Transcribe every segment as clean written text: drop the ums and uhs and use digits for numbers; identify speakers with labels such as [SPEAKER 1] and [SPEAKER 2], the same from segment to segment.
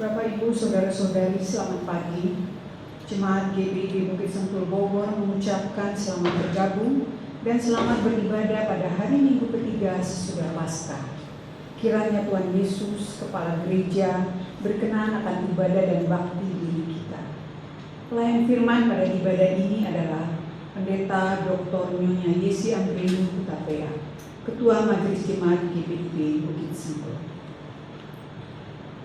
[SPEAKER 1] Bapak, Ibu, Saudara-saudari, selamat pagi. Jemaat GBI Bukit Sentul Bogor mengucapkan selamat bergabung dan selamat beribadah pada hari Minggu ketiga sesudah Paskah. Kiranya Tuhan Yesus, Kepala Gereja, berkenan akan ibadah dan bakti diri kita. Pelayan firman pada ibadah ini adalah Pendeta Dr. Nyonya Yesi Andreyu Hutapea, Ketua Majelis Jemaat GBI Bukit Sentul.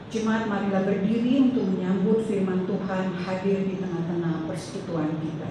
[SPEAKER 1] Jemaat, marilah berdiri untuk menyambut firman Tuhan hadir di tengah-tengah persekutuan kita.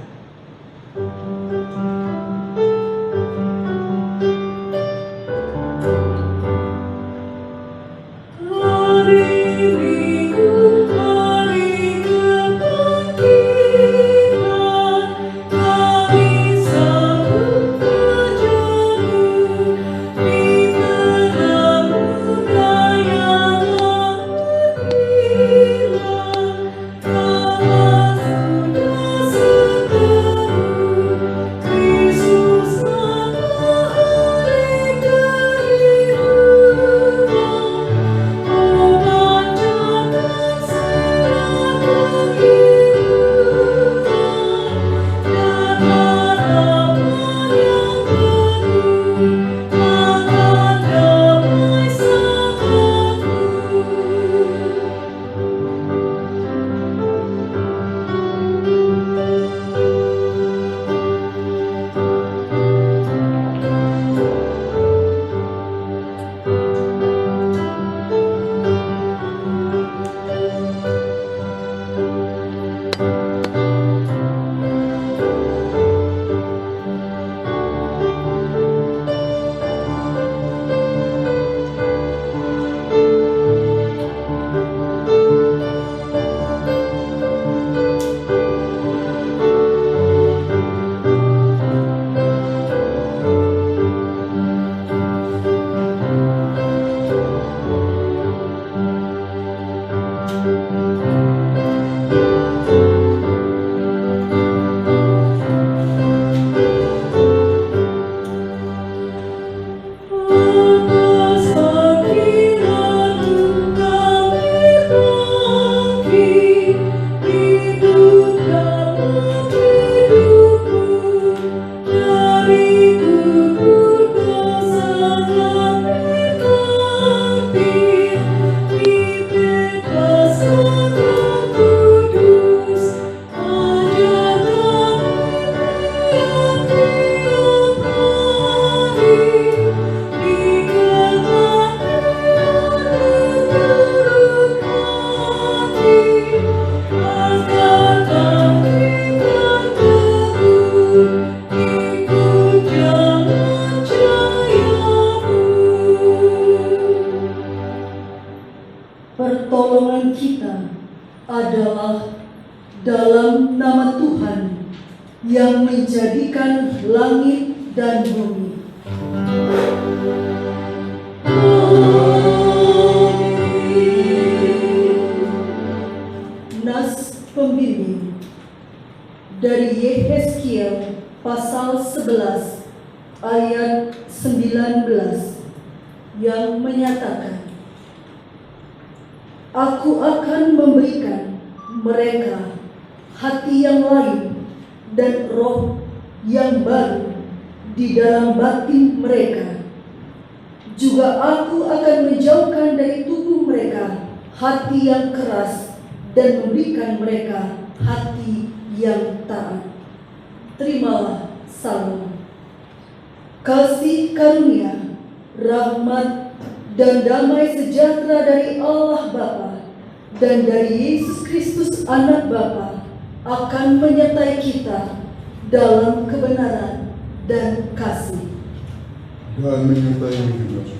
[SPEAKER 2] Pertolongan kita adalah dalam nama Tuhan yang menjadikan langit dan bumi. Nas pembimbing dari Yehezkiel pasal 11 ayat 19 yang menyatakan, Aku akan memberikan mereka hati yang lain dan roh yang baru di dalam batin mereka. Juga aku akan menjauhkan dari tubuh mereka hati yang keras dan memberikan mereka hati yang taat. Terimalah salam. Kasih karunia, rahmat, dan damai sejahtera dari Allah Bapa dan dari Yesus Kristus Anak Bapa akan menyertai kita dalam kebenaran dan kasih.
[SPEAKER 3] Dan menyertai juga.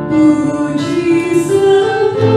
[SPEAKER 2] Puji serta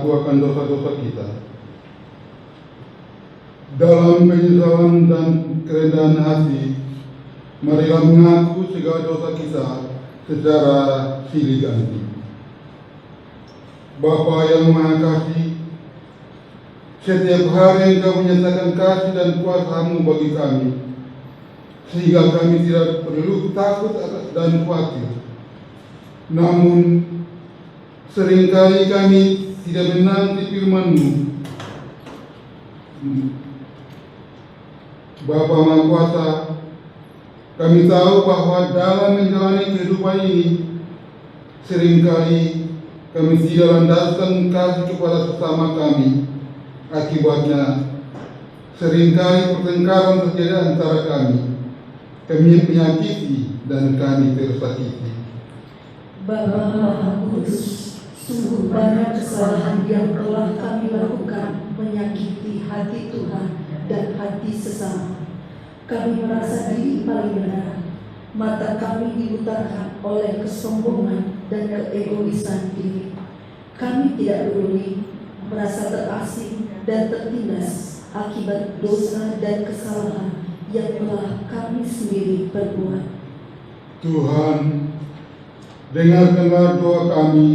[SPEAKER 3] mengaku akan dosa-dosa kita. Dalam penyesalan dan kerendahan hati, marilah mengaku segala dosa kita secara silih ganti. Bapa yang Maha Kasih, setiap hari Engkau menyatakan kasih dan kuasa-Mu bagi kami, sehingga kami tidak perlu takut dan khawatir. Namun, seringkali kami tidak menanti firman-Mu. Bapa Maha Kuasa, kami tahu bahwa dalam menjalani kehidupan ini, seringkali kami tidak landaskan kasih kepada sesama kami. Akibatnya, seringkali pertengkaran terjadi antara kami. Kami menyakiti dan kami tersakiti.
[SPEAKER 2] Bapa Maha Kudus, sungguh banyak kesalahan yang telah kami lakukan menyakiti hati Tuhan dan hati sesama. Kami merasa diri paling benar, mata kami dibutakan oleh kesombongan dan keegoisan diri. Kami tidak peduli, merasa terasing dan tertindas akibat dosa dan kesalahan yang telah kami sendiri perbuat.
[SPEAKER 3] Tuhan, dengarkanlah doa kami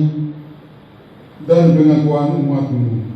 [SPEAKER 3] dan pengakuan umat-Mu.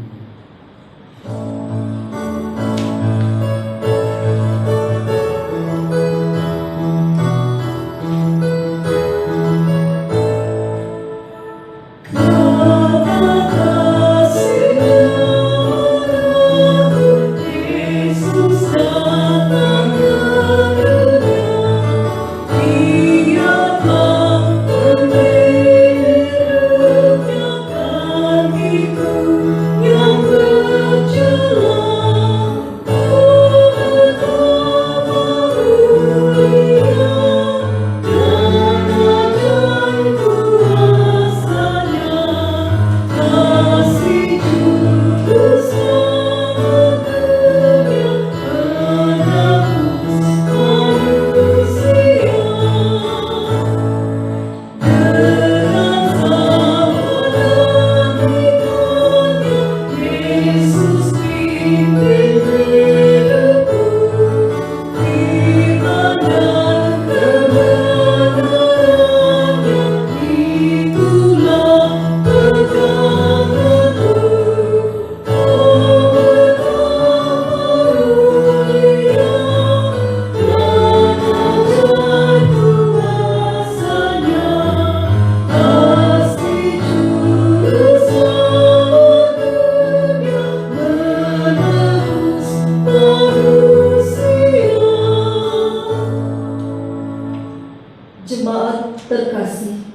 [SPEAKER 2] Jemaat terkasih,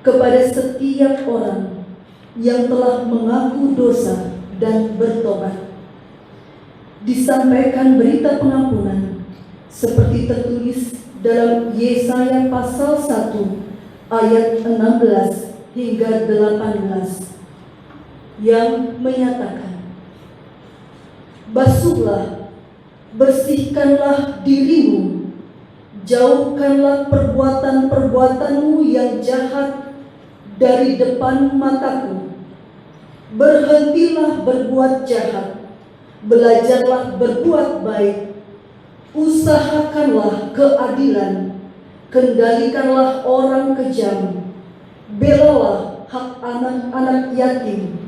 [SPEAKER 2] kepada setiap orang yang telah mengaku dosa dan bertobat, disampaikan berita pengampunan seperti tertulis dalam Yesaya pasal 1 ayat 16 hingga 18 yang menyatakan, "Basuhlah, bersihkanlah dirimu, jauhkanlah perbuatan-perbuatanmu yang jahat dari depan mataku. Berhentilah berbuat jahat, belajarlah berbuat baik, usahakanlah keadilan, kendalikanlah orang kejam, belalah hak anak-anak yatim,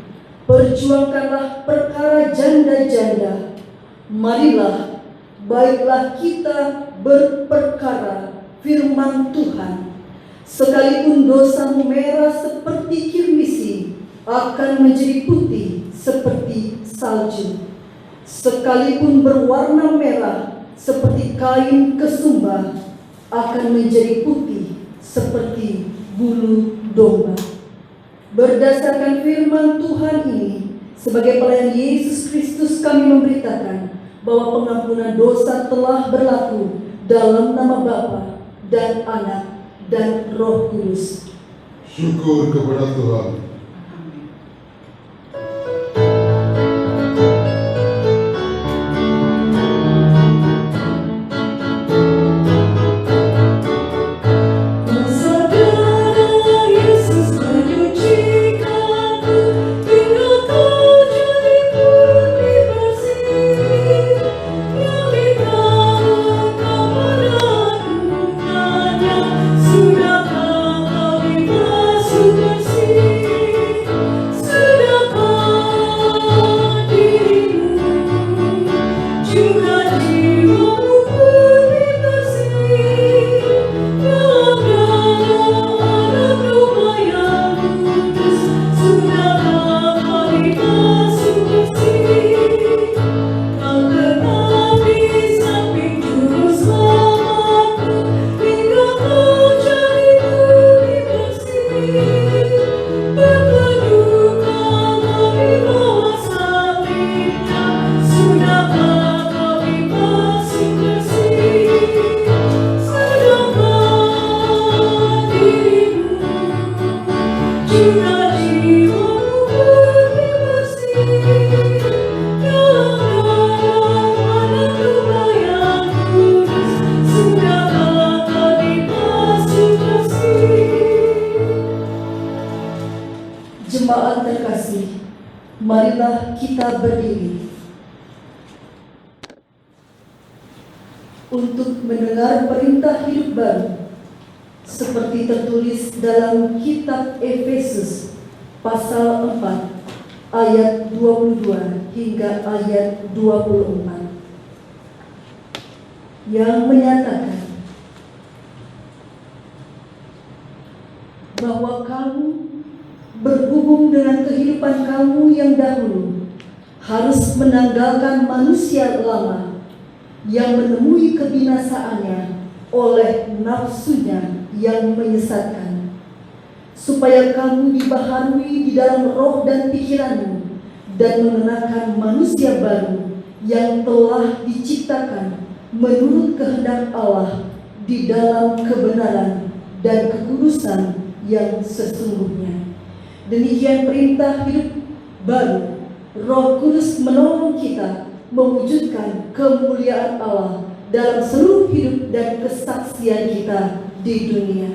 [SPEAKER 2] perjuangkanlah perkara janda-janda. Marilah, baiklah kita berperkara firman Tuhan. Sekalipun dosamu merah seperti kirmisi, akan menjadi putih seperti salju. Sekalipun berwarna merah seperti kain kesumba, akan menjadi putih seperti bulu domba." Berdasarkan firman Tuhan ini, sebagai pelayan Yesus Kristus kami memberitakan bahwa pengampunan dosa telah berlaku dalam nama Bapa dan Anak dan Roh Kudus.
[SPEAKER 3] Syukur kepada Tuhan.
[SPEAKER 2] Kuasa darah Yesus menyucikanku hingga kita berdiri untuk mendengar perintah hidup baru seperti tertulis dalam kitab Efesus pasal 4 ayat 22 hingga ayat 24 yang menyatakan bahwa kamu berhubung dengan kehidupan kamu yang dahulu harus menanggalkan manusia lama yang menemui kebinasaannya oleh nafsunya yang menyesatkan, supaya kamu dibaharui di dalam roh dan pikiranmu dan mengenakan manusia baru yang telah diciptakan menurut kehendak Allah di dalam kebenaran dan kekudusan yang sesungguhnya. Demikian perintah hidup baru. Roh Kudus menolong kita mewujudkan kemuliaan Allah dalam seluruh hidup dan kesaksian kita di dunia.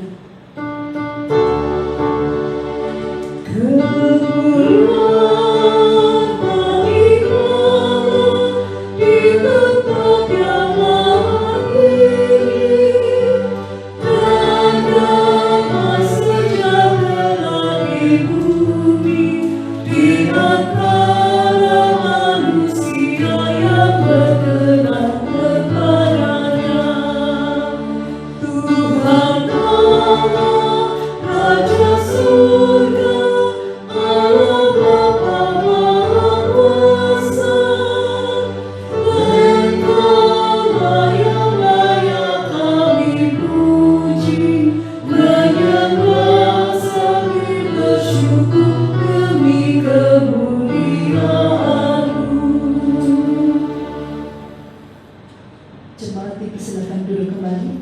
[SPEAKER 2] Jemaat dipersilakan duduk kembali.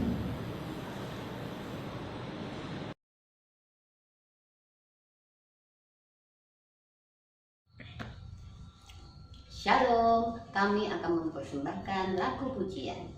[SPEAKER 4] Shalom, kami akan mempersembahkan lagu pujian.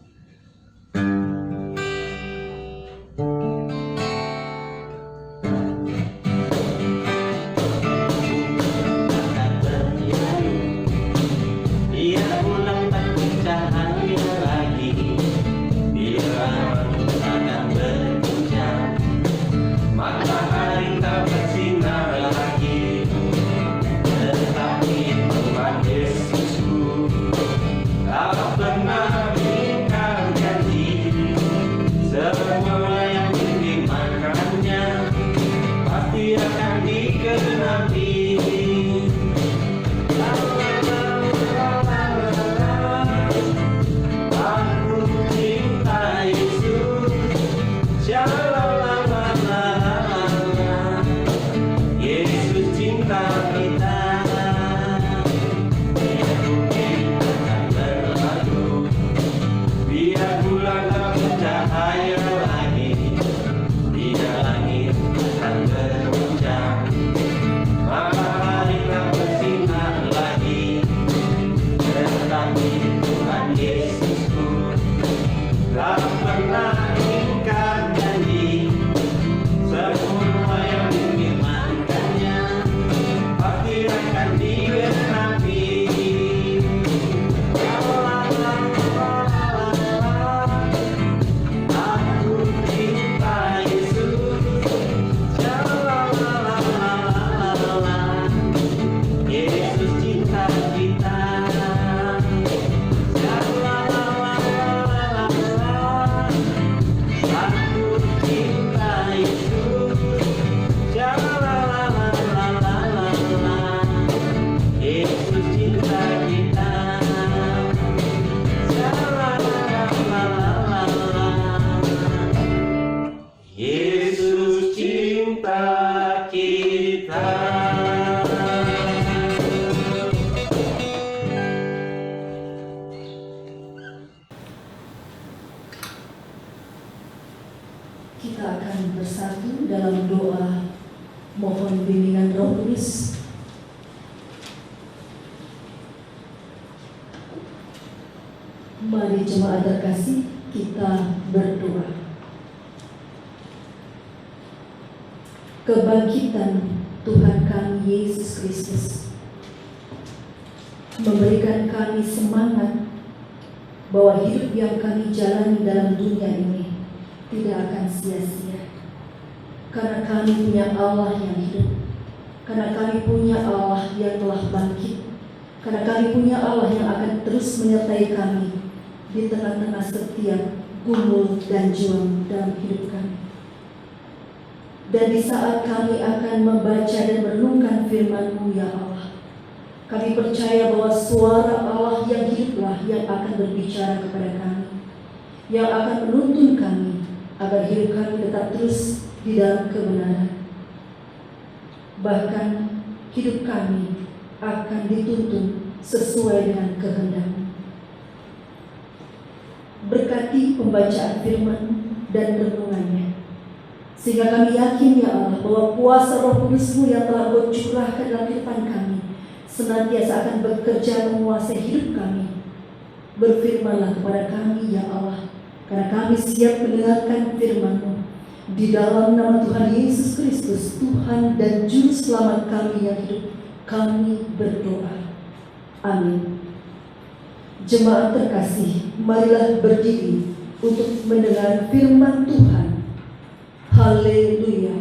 [SPEAKER 2] Kita akan bersatu dalam doa mohon bimbingan Roh Kudus. Mari jemaat terkasih, kita berdoa. Kebangkitan Tuhan kami Yesus Kristus memberikan kami semangat bahwa hidup yang kami jalani dalam dunia ini tidak akan sia-sia. Karena kami punya Allah yang hidup, karena kami punya Allah yang telah bangkit, karena kami punya Allah yang akan terus menyertai kami di tengah-tengah setiap gumul dan juang dalam hidup kami. Dan di saat kami akan membaca dan merenungkan firman-Mu ya Allah, kami percaya bahwa suara Allah yang hiduplah yang akan berbicara kepada kami, yang akan menuntun kami agar hidup kami tetap terus di dalam kebenaran. Bahkan hidup kami akan dituntun sesuai dengan kehendak-Mu. Berkati pembacaan firman dan renungannya, sehingga kami yakin ya Allah bahwa kuasa Roh Kudus-Mu yang telah Kau curahkan dalam kehidupan kami senantiasa akan bekerja menguasai hidup kami. Berfirmanlah kepada kami ya Allah, karena kami siap mendengarkan firman-Mu. Di dalam nama Tuhan Yesus Kristus, Tuhan dan Juru Selamat kami yang hidup, kami berdoa. Amin. Jemaat terkasih, marilah berdiri untuk mendengar firman Tuhan. Haleluya.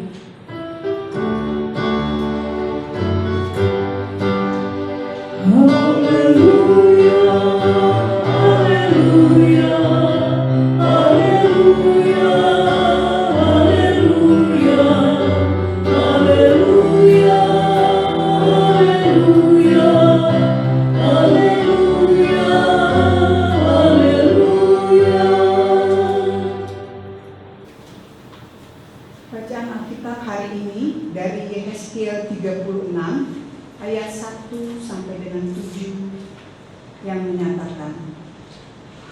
[SPEAKER 1] Bacaan Alkitab hari ini dari Yehezkiel 36 ayat 1 sampai dengan 7 yang menyatakan,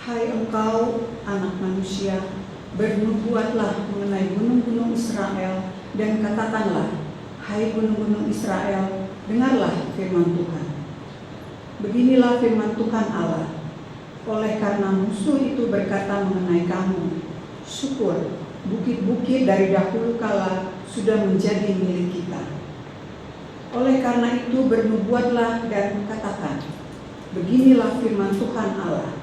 [SPEAKER 1] Hai engkau anak manusia, bernubuatlah mengenai gunung-gunung Israel dan katakanlah, Hai gunung-gunung Israel, dengarlah firman Tuhan. Beginilah firman Tuhan Allah, oleh karena musuh itu berkata mengenai kamu, syukur, bukit-bukit dari dahulu kala sudah menjadi milik kita. Oleh karena itu bernubuatlah dan katakan, beginilah firman Tuhan Allah.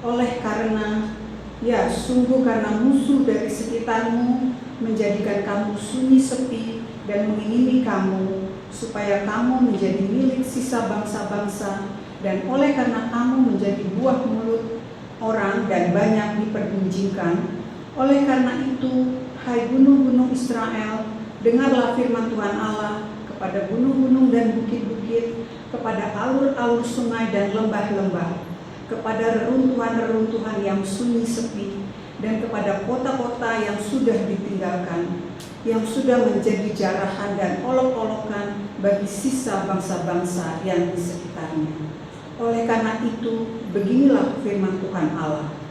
[SPEAKER 1] Oleh karena, ya sungguh karena musuh dari sekitarmu menjadikan kamu sunyi sepi dan mengingini kamu, supaya kamu menjadi milik sisa bangsa-bangsa, dan oleh karena kamu menjadi buah mulut orang dan banyak dipergunjingkan. Oleh karena itu, hai gunung-gunung Israel, dengarlah firman Tuhan Allah kepada gunung-gunung dan bukit-bukit, kepada alur-alur sungai dan lembah-lembah, kepada reruntuhan-reruntuhan yang sunyi sepi, dan kepada kota-kota yang sudah ditinggalkan, yang sudah menjadi jarahan dan olok-olokan bagi sisa bangsa-bangsa yang di sekitarnya. Oleh karena itu, beginilah firman Tuhan Allah.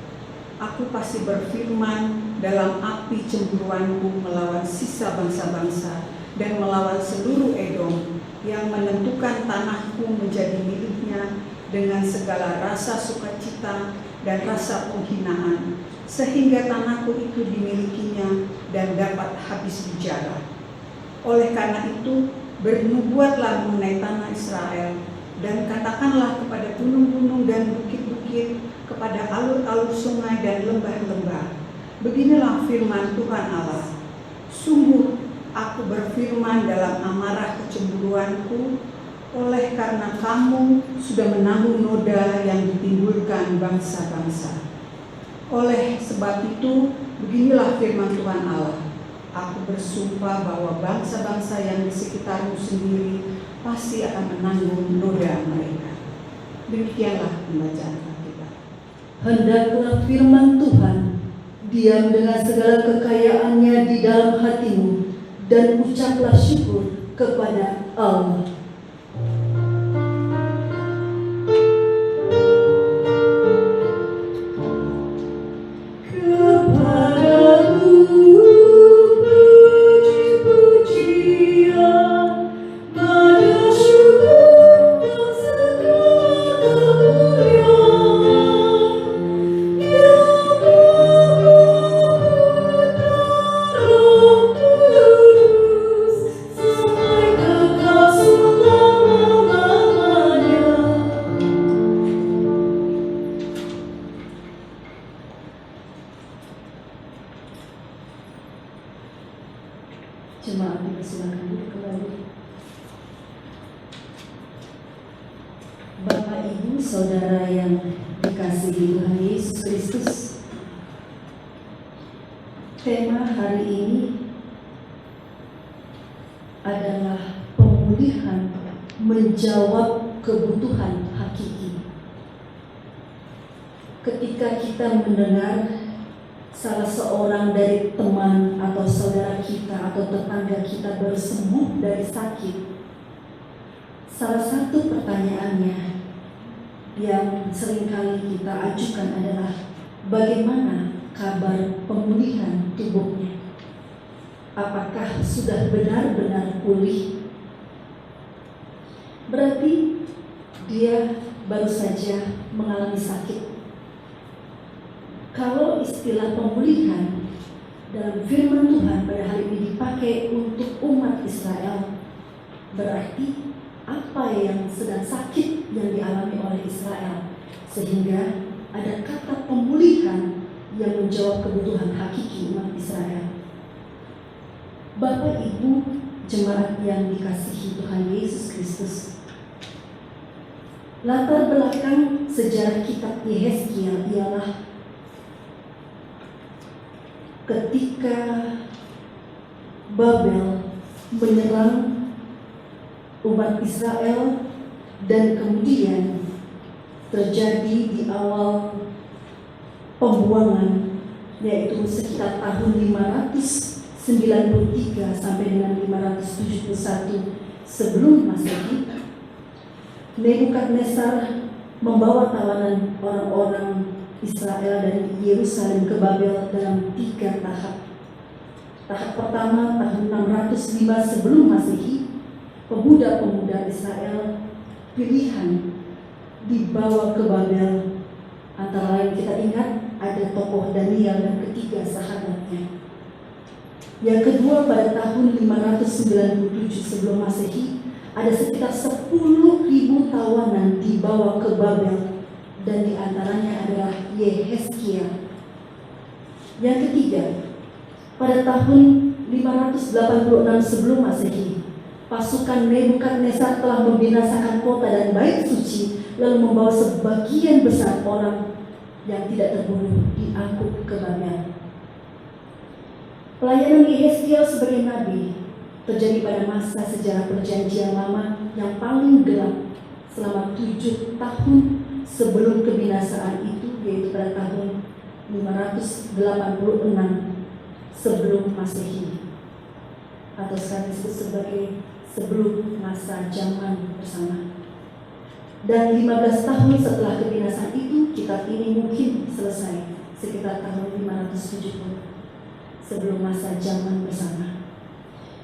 [SPEAKER 1] Aku pasti berfirman dalam api cemburuanku melawan sisa bangsa-bangsa dan melawan seluruh Edom yang menentukan tanahku menjadi miliknya dengan segala rasa sukacita dan rasa penghinaan, sehingga tanahku itu dimilikinya dan dapat habis bicara. Oleh karena itu, bernubuatlah mengenai tanah Israel dan katakanlah kepada gunung-gunung dan bukit-bukit, kepada alur-alur sungai dan lembah-lembah, beginilah firman Tuhan Allah. Sungguh aku berfirman dalam amarah kecemburuanku, oleh karena kamu sudah menanggung noda yang ditimbulkan bangsa-bangsa. Oleh sebab itu, beginilah firman Tuhan Allah. Aku bersumpah bahwa bangsa-bangsa yang di sekitarmu sendiri pasti akan menanggung noda mereka. Demikianlah pembacaan Alkitab.
[SPEAKER 2] Hendaklah firman Tuhan diam dengan segala kekayaannya di dalam hatimu, dan ucaplah syukur kepada Allah.
[SPEAKER 5] Sampai kekal
[SPEAKER 2] saudara yang dikasihi Tuhan Yesus Kristus, tema hari ini adalah pemulihan menjawab kebutuhan hakiki. Ketika kita mendengar salah seorang dari teman atau saudara kita atau tetangga kita baru sembuh dari sakit, salah satu pertanyaannya yang seringkali kita ajukan adalah bagaimana kabar pemulihan tubuhnya? Apakah sudah benar-benar pulih? Berarti dia baru saja mengalami sakit. Kalau istilah pemulihan dalam firman Tuhan pada hari ini dipakai untuk umat Israel, berarti apa yang sedang sakit yang dialami oleh Israel, sehingga ada kata pemulihan yang menjawab kebutuhan hakiki umat Israel. Bapak Ibu jemaat yang dikasihi Tuhan Yesus Kristus, latar belakang sejarah kitab Yehezkiel ialah ketika Babel menyerang umat Israel dan kemudian terjadi di awal pembuangan, yaitu sekitar tahun 593 sampai dengan 571 sebelum Masehi. Nebukadnezar membawa tawanan orang-orang Israel dari Yerusalem ke Babel dalam 3 tahap. Tahap pertama tahun 605 sebelum Masehi, pemuda-pemuda Israel pilihan dibawa ke Babel. Antara lain kita ingat ada tokoh Daniel dan ketiga sahabatnya. Yang kedua pada tahun 597 sebelum Masehi, ada sekitar 10.000 tawanan dibawa ke Babel, dan diantaranya adalah Yehezkiel. Yang ketiga, pada tahun 586 sebelum Masehi, pasukan Nebukadnezar telah membinasakan kota dan bait suci, lalu membawa sebagian besar orang yang tidak terbunuh diangkut ke Babel. Pelayanan Yehezkiel sebagai nabi terjadi pada masa sejarah Perjanjian Lama yang paling gelap selama 7 tahun sebelum kebinasaan itu, yaitu pada tahun 586 sebelum Masehi, atau sekarang disebut sebagai sebelum masa zaman bersama. Dan 15 tahun setelah kebinasaan itu, kitab ini mungkin selesai sekitar tahun 570 sebelum masa zaman bersama.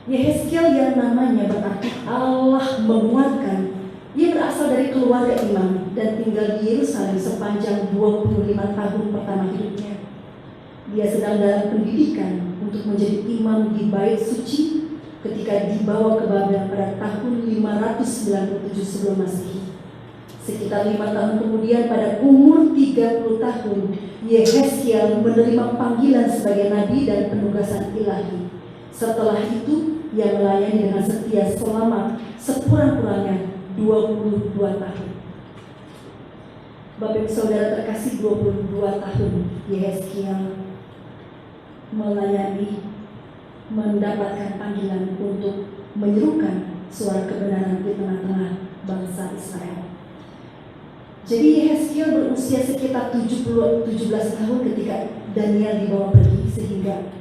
[SPEAKER 2] Yehezkiel yang namanya berarti Allah menguatkan. Ia berasal dari keluarga imam dan tinggal di Yerusalem sepanjang 25 tahun pertama hidupnya. Dia sedang dalam pendidikan untuk menjadi imam di bait suci ketika dibawa ke Babel pada tahun 597 sebelum Masehi. Sekitar 5 tahun kemudian, pada umur 30 tahun, Yehezkiel menerima panggilan sebagai nabi dan penugasan ilahi. Setelah itu, ia melayani dengan setia selama sekurang-kurangnya 22 tahun. Bapak Saudara terkasih, 22 tahun Yehezkiel melayani, mendapatkan panggilan untuk menyerukan suara kebenaran di tengah-tengah bangsa Israel. Jadi Yehezkiel berusia sekitar 17 tahun ketika Daniel dibawa pergi, sehingga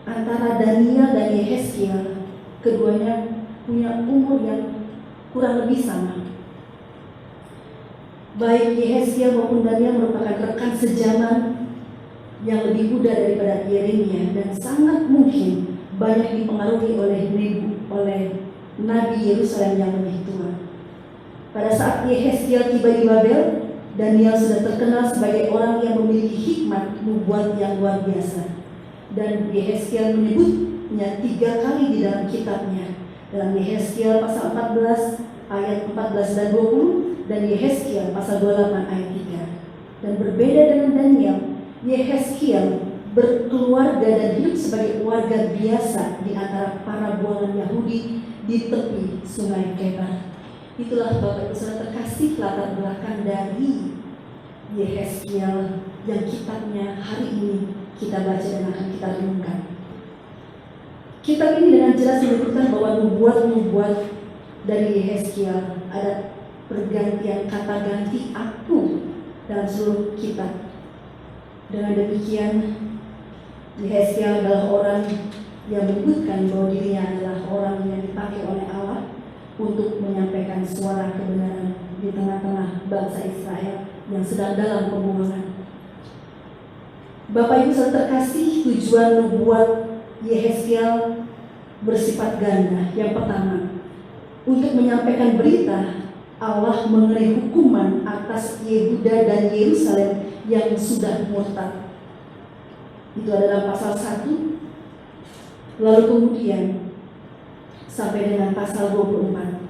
[SPEAKER 2] antara Daniel dan Yehezkiel keduanya punya umur yang kurang lebih sama. Baik Yehezkiel maupun Daniel merupakan rekan sejaman yang lebih muda daripada Yeremia, dan sangat mungkin banyak dipengaruhi oleh Nabi Yerusalem yang lebih tua. Pada saat Yehezkiel tiba di Babel, Daniel sudah terkenal sebagai orang yang memiliki hikmat nubuat yang luar biasa. Dan Yehezkiel menyebutnya 3 kali di dalam kitabnya. Dalam Yehezkiel pasal 14 ayat 14 dan 20, dan Yehezkiel pasal 28 ayat 3. Dan berbeda dengan Daniel, Yehezkiel berkeluarga dan hidup sebagai warga biasa di antara para buangan Yahudi di tepi sungai Kebar. Itulah Bapak Ibu Saudara terkasih latar belakang dari Yehezkiel yang kitabnya hari ini kita baca dan akan kita renungkan. Kitab ini dengan jelas menyebutkan bahwa nubuat-nubuat dari Yehezkiel ada pergantian kata ganti aku dalam seluruh kitab. Dengan demikian Yehezkiel adalah orang yang menyebutkan bahwa dirinya adalah orang yang dipakai oleh Allah untuk menyampaikan suara kebenaran di tengah-tengah bangsa Israel yang sedang dalam pembuangan. Bapak Ibu Saudara terkasih, tujuan nubuat Yehezkiel bersifat ganda. Yang pertama, untuk menyampaikan berita Allah mengenai hukuman atas Yehuda dan Yerusalem yang sudah murtad. Itu adalah pasal 1. Lalu kemudian sampai dengan pasal 24.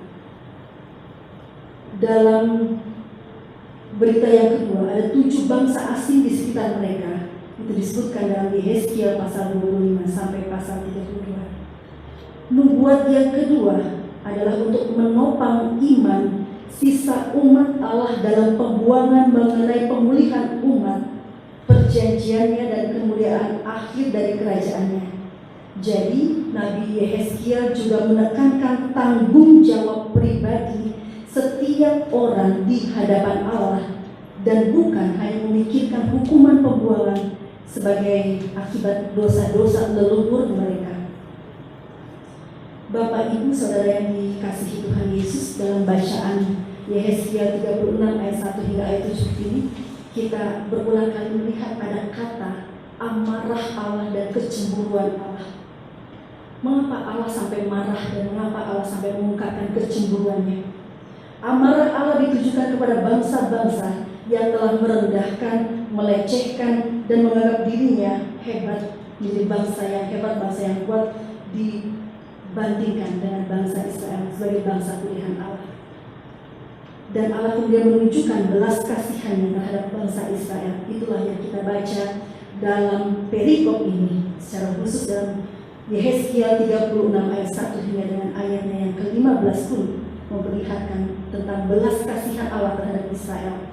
[SPEAKER 2] Dalam berita yang kedua, ada 7 bangsa asing di sekitar mereka. Itu disebutkan dalam Yehezkiel pasal 25 sampai pasal 32. Nubuat yang kedua adalah untuk menopang iman sisa umat Allah dalam pembuangan mengenai pemulihan umat, perjanjiannya dan kemuliaan akhir dari kerajaannya. Jadi Nabi Yehezkiel juga menekankan tanggung jawab pribadi setiap orang di hadapan Allah dan bukan hanya memikirkan hukuman pembuangan sebagai akibat dosa-dosa leluhur mereka. Bapak Ibu Saudara yang dikasihi Tuhan Yesus, dalam bacaan Yehezkiel 36 ayat 1 hingga ayat 7 ini kita berulang kali melihat ada kata amarah Allah dan kecemburuan Allah. Mengapa Allah sampai marah dan mengapa Allah sampai mengungkapkan kecemburuannya? Amarah Allah ditujukan kepada bangsa-bangsa yang telah merendahkan, melecehkan, dan menganggap dirinya hebat, menjadi bangsa yang hebat, bangsa yang kuat dibandingkan dengan bangsa Israel sebagai bangsa pilihan Allah. Dan Allah kemudian menunjukkan belas kasihannya terhadap bangsa Israel. Itulah yang kita baca dalam perikop ini, secara khusus dalam Yehezkiel 36 ayat 1 hingga dengan ayatnya yang ke-15 pun memperlihatkan tentang belas kasihan Allah terhadap Israel.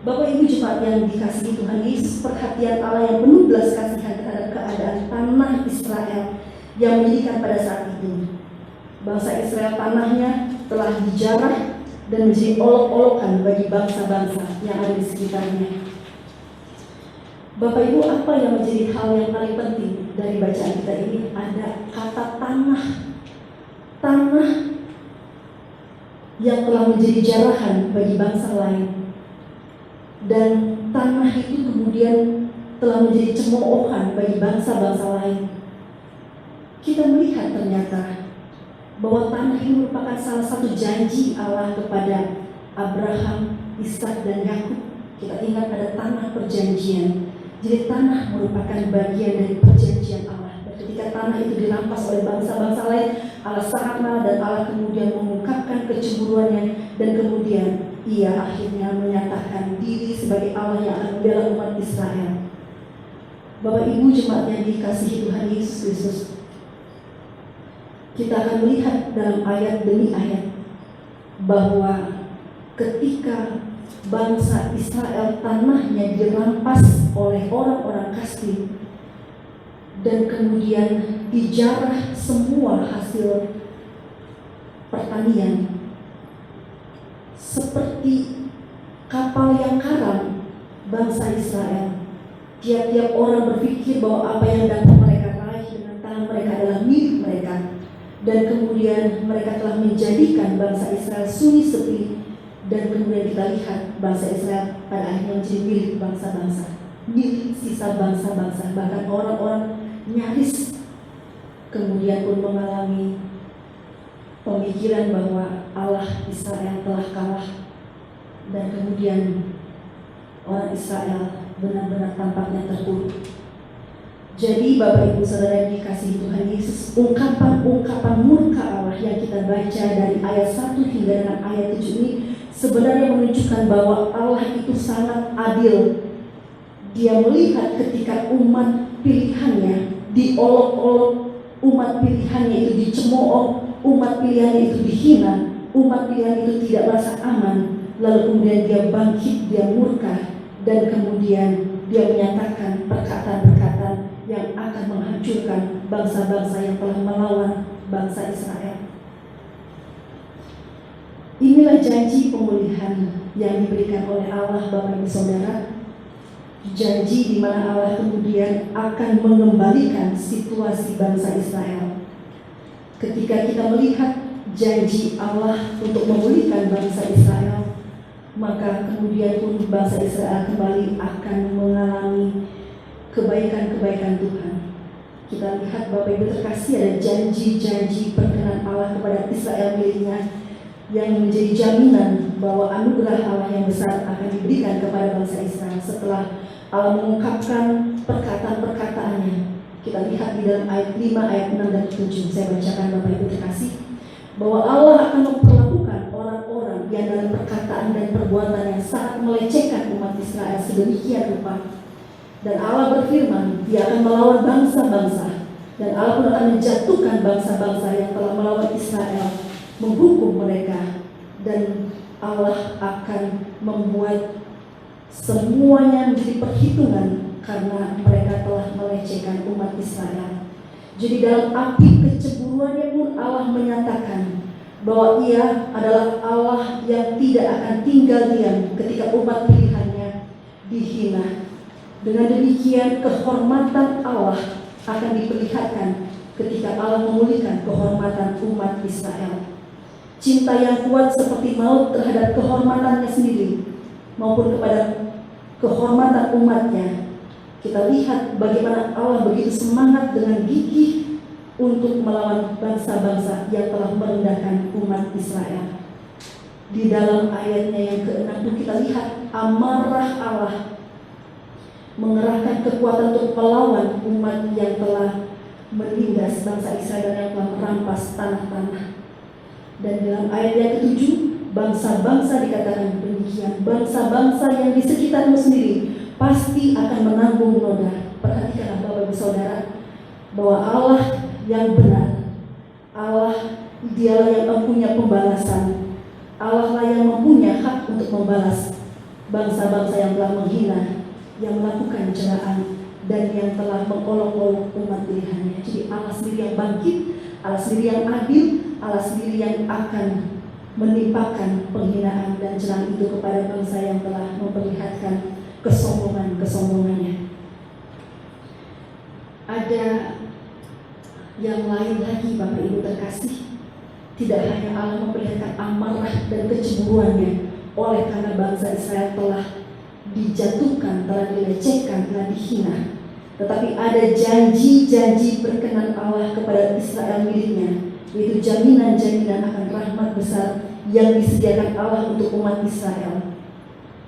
[SPEAKER 2] Bapak Ibu jemaat yang dikasihi Tuhan Yesus, perhatian Allah yang penuh belas kasihan terhadap keadaan tanah Israel yang menjadikan pada saat itu bangsa Israel tanahnya telah dijarah dan menjadi olok-olokan bagi bangsa-bangsa yang ada di sekitarnya. Bapak Ibu, apa yang menjadi hal yang paling penting dari bacaan kita ini? Ada kata tanah. Tanah yang telah menjadi jarahan bagi bangsa lain. Dan tanah itu kemudian telah menjadi cemoohan bagi bangsa-bangsa lain. Kita melihat ternyata bahwa tanah ini merupakan salah satu janji Allah kepada Abraham, Ishak, dan Yakub. Kita ingat ada tanah perjanjian. Jadi tanah merupakan bagian dari perjanjian Allah. Dan ketika tanah itu dirampas oleh bangsa-bangsa lain, Allah sangat marah dan Allah kemudian mengungkapkan kecemburuannya dan kemudian Ia akhirnya menyatakan diri sebagai Allah yang akan membela umat Israel. Bapak Ibu jemaat yang dikasihi Tuhan Yesus Kristus, kita akan melihat dalam ayat demi ayat bahwa ketika bangsa Israel tanahnya dirampas oleh orang-orang Kasdim dan kemudian dijarah semua hasil pertanian, seperti kapal yang karam bangsa Israel. Tiap-tiap orang berpikir bahwa apa yang dapat mereka raih dengan tangan mereka adalah milik mereka. Dan kemudian mereka telah menjadikan bangsa Israel sunyi sepi. Dan kemudian kita lihat bangsa Israel pada akhirnya menjadi milik bangsa-bangsa, milik sisa bangsa-bangsa. Bahkan orang-orang nyaris kemudian pun mengalami pemikiran bahwa Allah Israel telah kalah. Dan kemudian orang Israel benar-benar tampaknya terpuruk. Jadi Bapak Ibu Saudara yang dikasihi Tuhan Yesus, ungkapan-ungkapan murka Allah yang kita baca dari ayat 1 hingga dengan ayat 7 ini sebenarnya menunjukkan bahwa Allah itu sangat adil. Dia melihat ketika umat pilihannya diolok-olok, umat pilihannya itu dicemooh, umat pilihannya itu dihina, umat pilihan itu tidak merasa aman, lalu kemudian dia bangkit, dia murka, dan kemudian dia menyatakan perkataan-perkataan yang akan menghancurkan bangsa-bangsa yang telah melawan bangsa Israel. Inilah janji pemulihan yang diberikan oleh Allah, Bapak Ibu Saudara. Janji di mana Allah kemudian akan mengembalikan situasi bangsa Israel. Ketika kita melihat janji Allah untuk memulihkan bangsa Israel, maka kemudian pun bangsa Israel kembali akan mengalami kebaikan-kebaikan Tuhan. Kita lihat Bapak Ibu terkasih, ada janji-janji perkenan Allah kepada Israel miliknya yang menjadi jaminan bahwa anugerah Allah yang besar akan diberikan kepada bangsa Israel setelah Allah mengungkapkan perkataan-perkataannya. Kita lihat di dalam ayat 5, ayat 6 dan 7. Saya bacakan Bapak Ibu terkasih, bahwa Allah akan memperlakukan orang-orang yang dalam perkataan dan perbuatan yang sangat melecehkan umat Israel sedemikian rupa. Dan Allah berfirman, Dia akan melawan bangsa-bangsa, dan Allah pun akan menjatuhkan bangsa-bangsa yang telah melawan Israel, menghukum mereka, dan Allah akan membuat semuanya menjadi perhitungan karena mereka telah melecehkan umat Israel. Jadi dalam api kecemburuannya pun Allah menyatakan bahwa Ia adalah Allah yang tidak akan tinggal diam ketika umat pilihannya dihina. Dengan demikian kehormatan Allah akan diperlihatkan ketika Allah memulihkan kehormatan umat Israel. Cinta yang kuat seperti maut terhadap kehormatannya sendiri maupun kepada kehormatan umatnya. Kita lihat bagaimana Allah begitu semangat dengan gigih untuk melawan bangsa-bangsa yang telah merendahkan umat Israel. Di dalam ayatnya yang ke-6 kita lihat amarah Allah mengerahkan kekuatan untuk melawan umat yang telah menindas bangsa Israel dan yang telah merampas tanah-tanah. Dan dalam ayat yang ke-7, bangsa-bangsa dikatakan demikian, bangsa-bangsa yang di sekitarmu sendiri pasti akan menanggung noda. Perhatikanlah Bapak Ibu Saudara, bahwa Allah yang benar, Allah Dialah yang mempunyai pembalasan, Allah lah yang mempunyai hak untuk membalas bangsa-bangsa yang telah menghina, yang melakukan celaan, dan yang telah mengolok-olok umat pilihannya. Jadi Allah sendiri yang bangkit, Allah sendiri yang adil, Allah sendiri yang akan menimpakan penghinaan dan celaan itu kepada bangsa yang telah memperlihatkan kesombongannya. Ada yang lain lagi Bapak Ibu terkasih. Tidak hanya Allah memperlihatkan amarah dan kecemburuannya oleh karena bangsa Israel telah dijatuhkan, telah dilecehkan, telah dihina, tetapi ada janji-janji berkenan Allah kepada Israel miliknya, yaitu jaminan-jaminan akan rahmat besar yang disediakan Allah untuk umat Israel.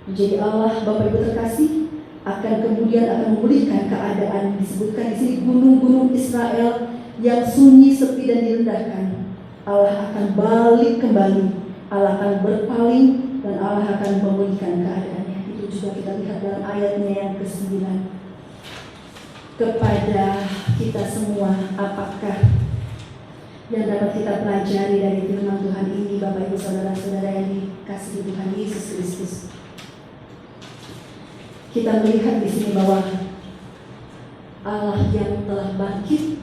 [SPEAKER 2] Jadi Allah, Bapak Ibu terkasih, akan kemudian akan memulihkan keadaan. Disebutkan di sini gunung-gunung Israel yang sunyi, sepi dan direndahkan. Allah akan balik kembali, Allah akan berpaling, dan Allah akan memulihkan keadaannya. Itu juga kita lihat dalam ayatnya yang ke-9. Kepada kita semua, apakah yang dapat kita pelajari dari firman Tuhan ini, Bapak Ibu Saudara-saudara yang dikasihi Tuhan Yesus Kristus? Kita melihat di sini bahwa Allah yang telah bangkit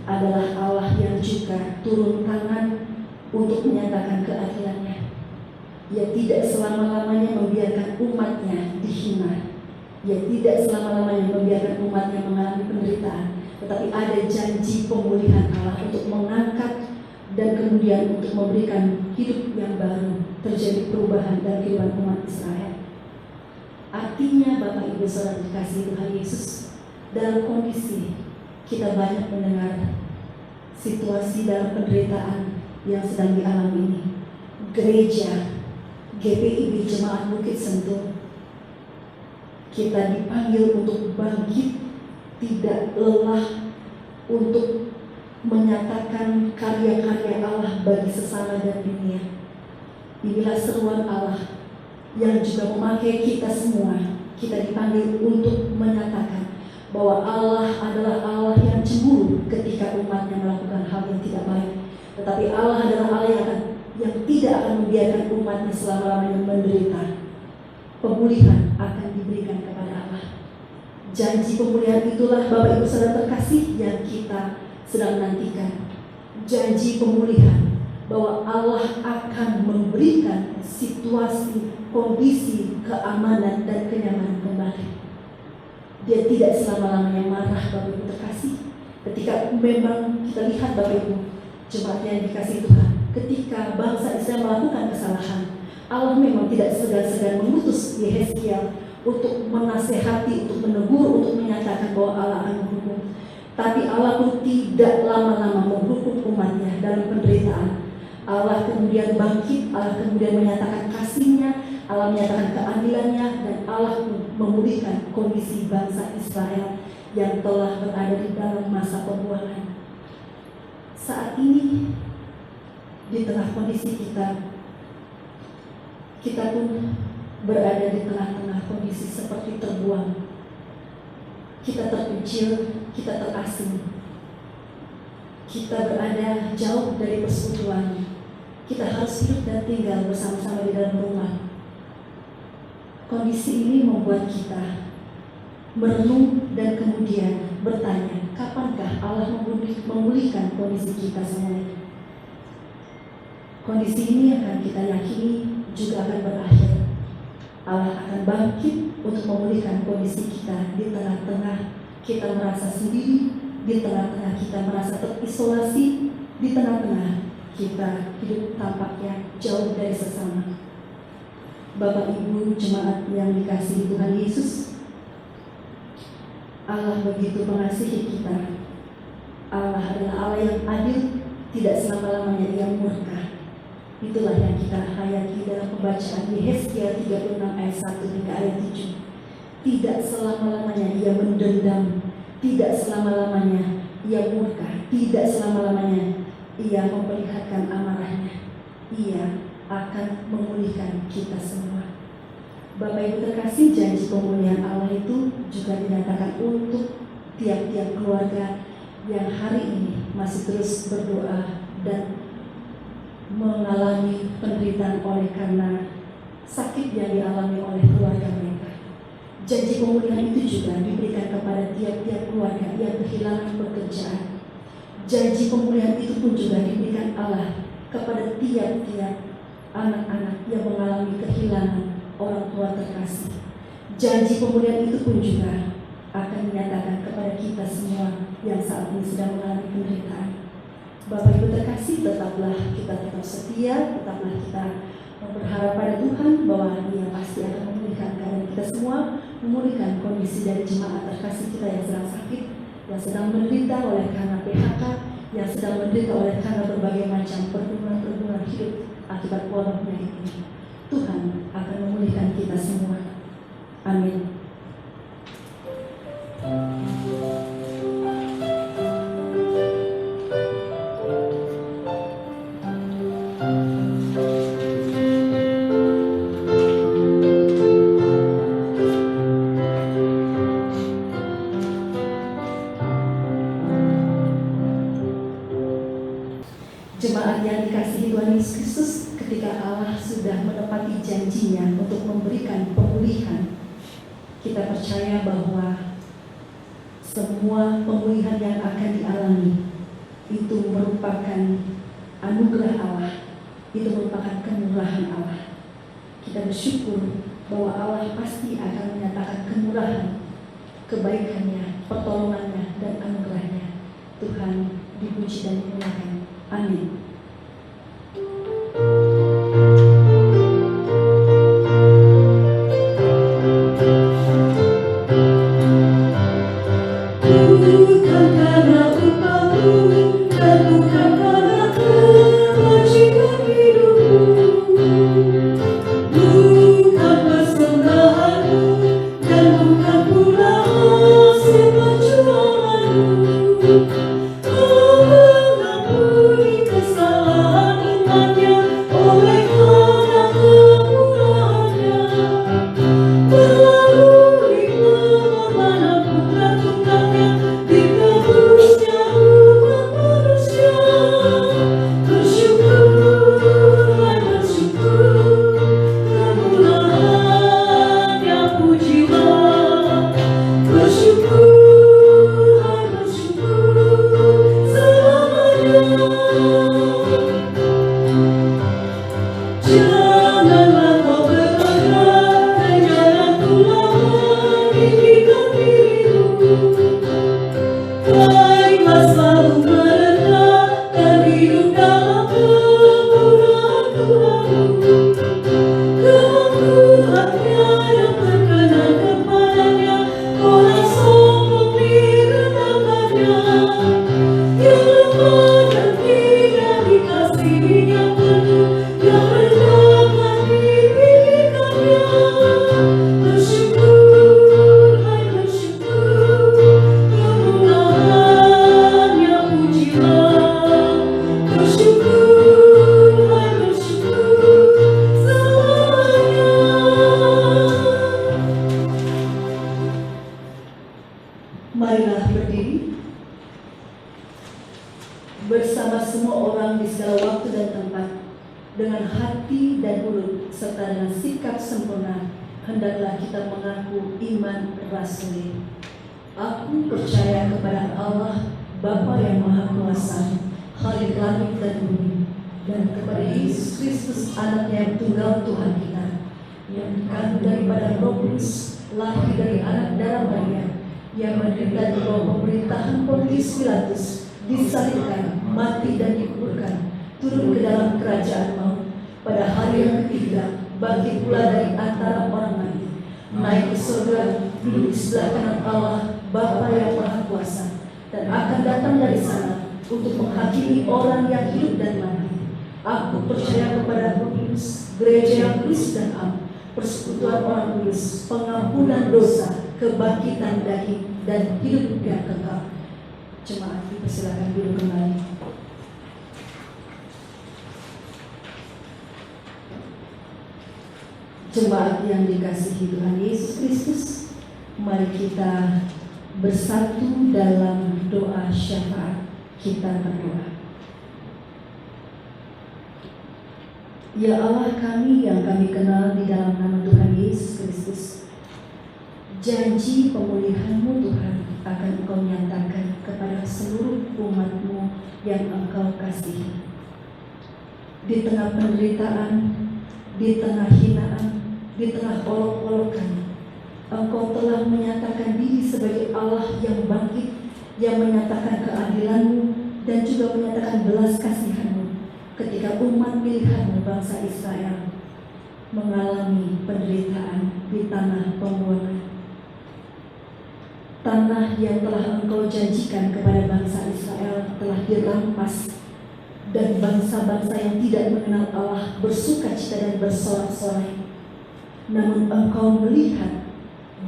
[SPEAKER 2] adalah Allah yang juga turun tangan untuk menyatakan keadilannya. Ia tidak selama-lamanya membiarkan umatnya dihina. Ia tidak selama-lamanya membiarkan umatnya mengalami penderitaan. Tetapi ada janji pemulihan Allah untuk mengangkat dan kemudian untuk memberikan hidup yang baru, terjadi perubahan dalam kehidupan umat Israel. Artinya Bapak Ibu Saudara dikasihi Tuhan Yesus, dalam kondisi kita banyak mendengar situasi dalam penderitaan yang sedang dialami ini. Gereja GPIB Jemaat Bukit Sentul, kita dipanggil untuk bangkit, tidak lelah untuk menyatakan karya-karya Allah bagi sesama dan dunia. Inilah seruan Allah yang juga memakai kita semua. Kita dipanggil untuk menyatakan bahwa Allah adalah Allah yang cemburu ketika umatnya melakukan hal yang tidak baik. Tetapi Allah adalah Allah yang tidak akan membiarkan umatnya selama-lamanya menderita. Pemulihan akan diberikan kepada Allah. Janji pemulihan itulah Bapak Ibu Saudara terkasih yang kita sedang nantikan. Janji pemulihan bahwa Allah akan memberikan situasi, kondisi, keamanan dan kenyamanan kembali. Dia tidak selama-lamanya marah Bapak Ibu terkasih. Ketika memang kita lihat Bapak Ibu, jemaat yang dikasih Tuhan, ketika bangsa Israel melakukan kesalahan, Allah memang tidak segan-segan mengutus Yehezkiel untuk menasehati, untuk menegur, untuk menyatakan bahwa Allah akan menghukum. Tapi Allah pun tidak lama-lama menghukum umatnya dalam penderitaan. Allah kemudian bangkit, Allah kemudian menyatakan kasih-Nya, Allah menyatakan keadilannya, dan Allah memulihkan kondisi bangsa Israel yang telah berada di dalam masa pembuangan. Saat ini, di tengah kondisi kita pun berada di tengah-tengah kondisi seperti terbuang. Kita terpencil, kita terasing. Kita berada jauh dari persekutuan. Kita harus hidup dan tinggal bersama-sama di dalam rumah. Kondisi ini membuat kita merenung dan kemudian bertanya, kapankah Allah memulihkan kondisi kita semua ini? Kondisi ini akan kita yakini juga akan berakhir. Allah akan bangkit untuk memulihkan kondisi kita di tengah-tengah kita merasa sendiri, di tengah-tengah kita merasa terisolasi, di tengah-tengah kita hidup tampaknya jauh dari sesama. Bapak Ibu jemaat yang dikasihi Tuhan Yesus, Allah begitu mengasihi kita. Allah adalah Allah yang adil, tidak selama-lamanya Ia murka. Itulah yang kita hayati dalam pembacaan Yehezkiel 36 ayat 1 hingga ayat 7. Tidak selama-lamanya Ia mendendam, tidak selama-lamanya Ia murka, tidak selama-lamanya Ia memperlihatkan amarahnya. Ia akan memulihkan kita semua. Bapak Ibu terkasih, janji pemulihan Allah itu juga dinyatakan untuk tiap-tiap keluarga yang hari ini masih terus berdoa dan mengalami penderitaan oleh karena sakit yang dialami oleh keluarga mereka. Janji pemulihan itu juga diberikan kepada tiap-tiap keluarga yang kehilangan pekerjaan. Janji pemulihan itu pun juga diberikan Allah kepada tiap-tiap anak-anak yang mengalami kehilangan orang tua terkasih. Janji pemulihan itu pun juga akan dinyatakan kepada kita semua yang saat ini sedang mengalami penderitaan. Bapak Ibu terkasih, tetaplah kita setia, tetaplah kita berharap pada Tuhan bahwa Dia pasti akan memulihkan keadaan kita semua, memulihkan kondisi dari jemaat terkasih kita yang sedang sakit, yang sedang menderita oleh karena PHK, yang sedang menderita oleh karena berbagai macam pergumulan hidup akibat wabah penyakit ini. Tuhan akan memulihkan kita semua. Amin. Jemaat yang dikasihi Tuhan Yesus Kristus, ketika Allah sudah menepati janjinya untuk memberikan pemulihan, kita percaya bahwa semua pemulihan yang akan dialami itu merupakan anugerah Allah, itu merupakan kemurahan Allah. Kita bersyukur bahwa Allah pasti akan menyatakan kemurahan, kebaikannya, pertolongannya, dan anugerahnya. Tuhan dipuji dan dimuliakan. Amin.
[SPEAKER 5] Bukan karena upamu dan bukan karena kewajiban hidupmu, bukan persembahanmu dan bukan pula hasil perjuanganmu. Oh, mengampuni kesalahan
[SPEAKER 2] hendaklah kita mengaku iman rasuli. Aku percaya kepada Allah, Bapa yang Maha Kuasa, Khalik langit dan bumi, dan kepada Yesus Kristus, Anaknya yang tunggal Tuhan kita, yang dikandung daripada Roh Kudus, lahir dari anak darah Maria, yang menderita di bawah pemerintahan Pontius Pilatus, disalibkan, mati dan dikuburkan, turun ke dalam kerajaan maut, pada hari yang ketiga bangkit pula dari antara orang mati, naik ke surga, duduk di sebelah kanan Allah, Bapa yang Maha Kuasa, dan akan datang dari sana untuk menghakimi orang yang hidup dan mati. Aku percaya kepada Roh Kudus, gereja yang kudus dan am, persekutuan orang kudus, pengampunan dosa, kebangkitan daging, dan hidup yang kekal. Jemaat dipersilakan duduk kembali. Jemaat yang dikasihi Tuhan Yesus Kristus, mari kita bersatu dalam doa syafaat. Kita berdoa. Ya Allah kami yang kami kenal di dalam nama Tuhan Yesus Kristus, janji pemulihan-Mu Tuhan akan Engkau nyatakan kepada seluruh umat-Mu yang Engkau kasihi. Di tengah penderitaan, di tengah hinaan, di tengah olok-olokan, Engkau telah menyatakan diri sebagai Allah yang bangkit, yang menyatakan keadilan-Mu dan juga menyatakan belas kasihan-Mu ketika umat pilihan-Mu bangsa Israel mengalami penderitaan di tanah pembuangan. Tanah yang telah Engkau janjikan kepada bangsa Israel telah dirampas, dan bangsa-bangsa yang tidak mengenal Allah bersukacita dan bersorak-sorai. Namun Engkau melihat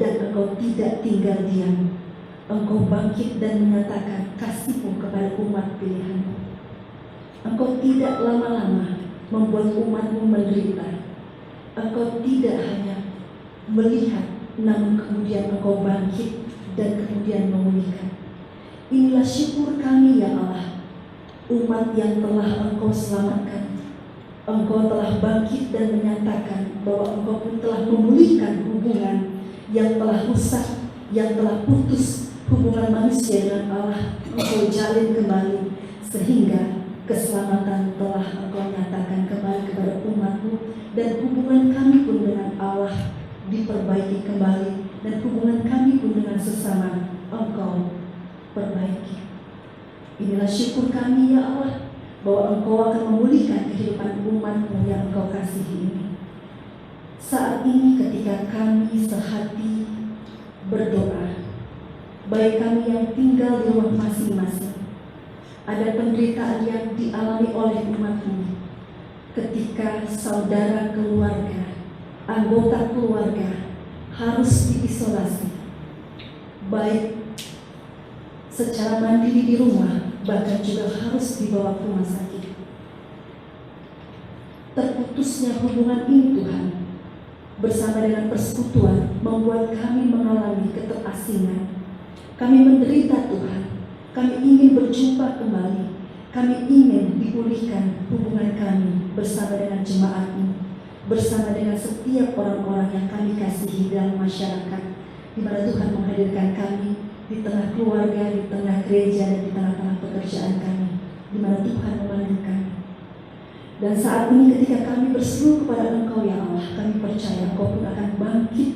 [SPEAKER 2] dan Engkau tidak tinggal diam. Engkau bangkit dan menyatakan kasih-Mu kepada umat pilihan-Mu. Engkau tidak lama-lama membuat umat-Mu menderita. Engkau tidak hanya melihat, namun kemudian Engkau bangkit dan kemudian memulihkan. Inilah syukur kami ya Allah, umat yang telah Engkau selamatkan. Engkau telah bangkit dan menyatakan bahwa Engkau pun telah memulihkan hubungan yang telah rusak, yang telah putus, hubungan manusia dengan Allah. Engkau jalin kembali, sehingga keselamatan telah Engkau nyatakan kembali kepada umat-Mu, dan hubungan kami pun dengan Allah diperbaiki kembali, dan hubungan kami pun dengan sesama Engkau perbaiki. Inilah syukur kami ya Allah, bahwa Engkau akan memulihkan kehidupan umat-Mu yang Engkau kasihi ini. Saat ini ketika kami sehati berdoa, baik kami yang tinggal di rumah masing-masing, ada penderitaan yang dialami oleh umat-Mu ketika saudara keluarga, anggota keluarga harus diisolasi, baik secara mandiri di rumah, bahkan juga harus dibawa ke rumah sakit. Terputusnya hubungan ini Tuhan, bersama dengan persekutuan, membuat kami mengalami keterasingan. Kami menderita Tuhan, kami ingin berjumpa kembali, kami ingin dipulihkan hubungan kami bersama dengan jemaat-Mu, bersama dengan setiap orang-orang yang kami kasihi dalam masyarakat, di mana Tuhan menghadirkan kami di tengah keluarga, di tengah gereja, dan di tengah-tengah pekerjaan kami, di mana Tuhan memanggil kami. Dan saat ini ketika kami berseru kepada Engkau ya Allah, kami percaya Engkau pun akan bangkit,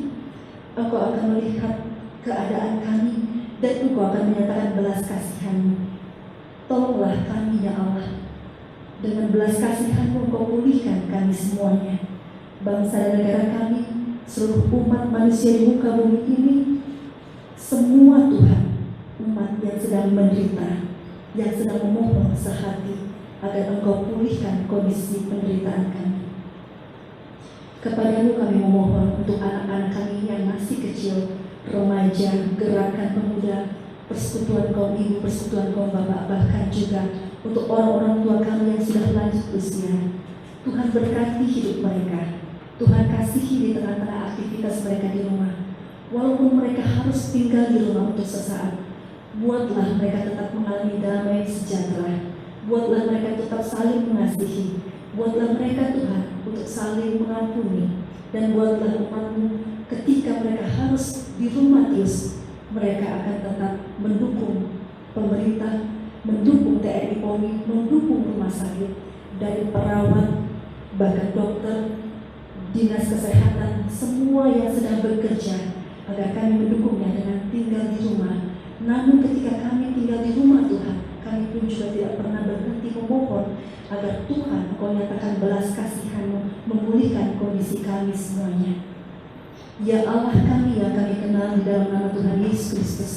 [SPEAKER 2] Engkau akan melihat keadaan kami, dan Engkau akan menyatakan belas kasihan-Mu. Tolonglah kami ya Allah, dengan belas kasihan-Mu Engkau pulihkan kami semuanya, bangsa dan negara kami, seluruh umat manusia di muka bumi ini, semua Tuhan, umat yang sedang menderita, yang sedang memohon sehati agar Engkau pulihkan kondisi penderitaan kami. Kepada-Mu kami memohon untuk anak-anak kami yang masih kecil, remaja, gerakan pemuda, persekutuan kaum ibu, persekutuan kaum bapak, bahkan juga untuk orang-orang tua kami yang sudah lanjut usia. Tuhan berkati hidup mereka, Tuhan kasihi di tengah-tengah aktivitas mereka di rumah. Walaupun mereka harus tinggal di rumah untuk sesaat, buatlah mereka tetap mengalami damai sejahtera. Buatlah mereka tetap saling mengasihi. Buatlah mereka Tuhan untuk saling mengampuni. Dan buatlah umat-Mu di rumah terus, mereka akan tetap mendukung pemerintah, mendukung TNI Polri, mendukung rumah sakit, dari perawat, bahkan dokter, dinas kesehatan, semua yang sedang bekerja, agar kami mendukungnya dengan tinggal di rumah. Namun ketika kami tinggal di rumah Tuhan, kami pun juga tidak pernah berhenti memohon agar Tuhan Engkau nyatakan belas kasihan-Mu, memulihkan kondisi kami semuanya. Ya Allah kami yang kami kenal di dalam nama Tuhan Yesus Kristus,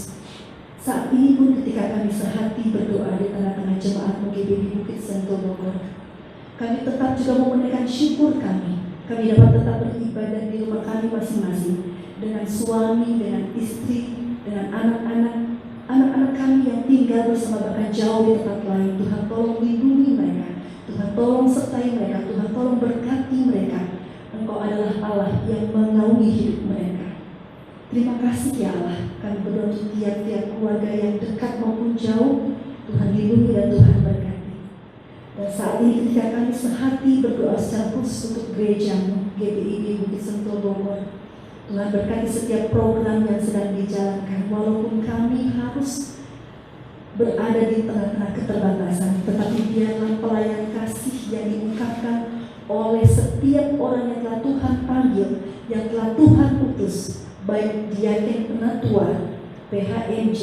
[SPEAKER 2] saat ini pun ketika kami sehati berdoa di tengah-tengah jemaat GBI Bukit Sentul Bogor, kami tetap juga memenuhkan syukur kami dapat tetap beribadah di rumah kami masing-masing, dengan suami, dengan istri, dengan anak-anak kami yang tinggal bersama bahkan jauh di tempat lain. Tuhan tolong lindungi mereka, Tuhan tolong sertai mereka, Tuhan tolong berkati mereka. Engkau adalah Allah yang menaungi hidup mereka. Terima kasih ya Allah, kami berdoa untuk tiap-tiap keluarga yang dekat maupun jauh, Tuhan lindungi dan Tuhan berkati. Dan saat ini ketika kami sehati berdoa secara khusus untuk gereja-Mu GBI Bukit Sentul Bogor, Tuhan berkati setiap program yang sedang dijalankan, walaupun kami harus berada di tengah-tengah keterbatasan, tetapi biarlah pelayan kasih yang diungkapkan oleh setiap orang yang telah Tuhan panggil, yang telah Tuhan utus, baik diaken penatua, PHMJ,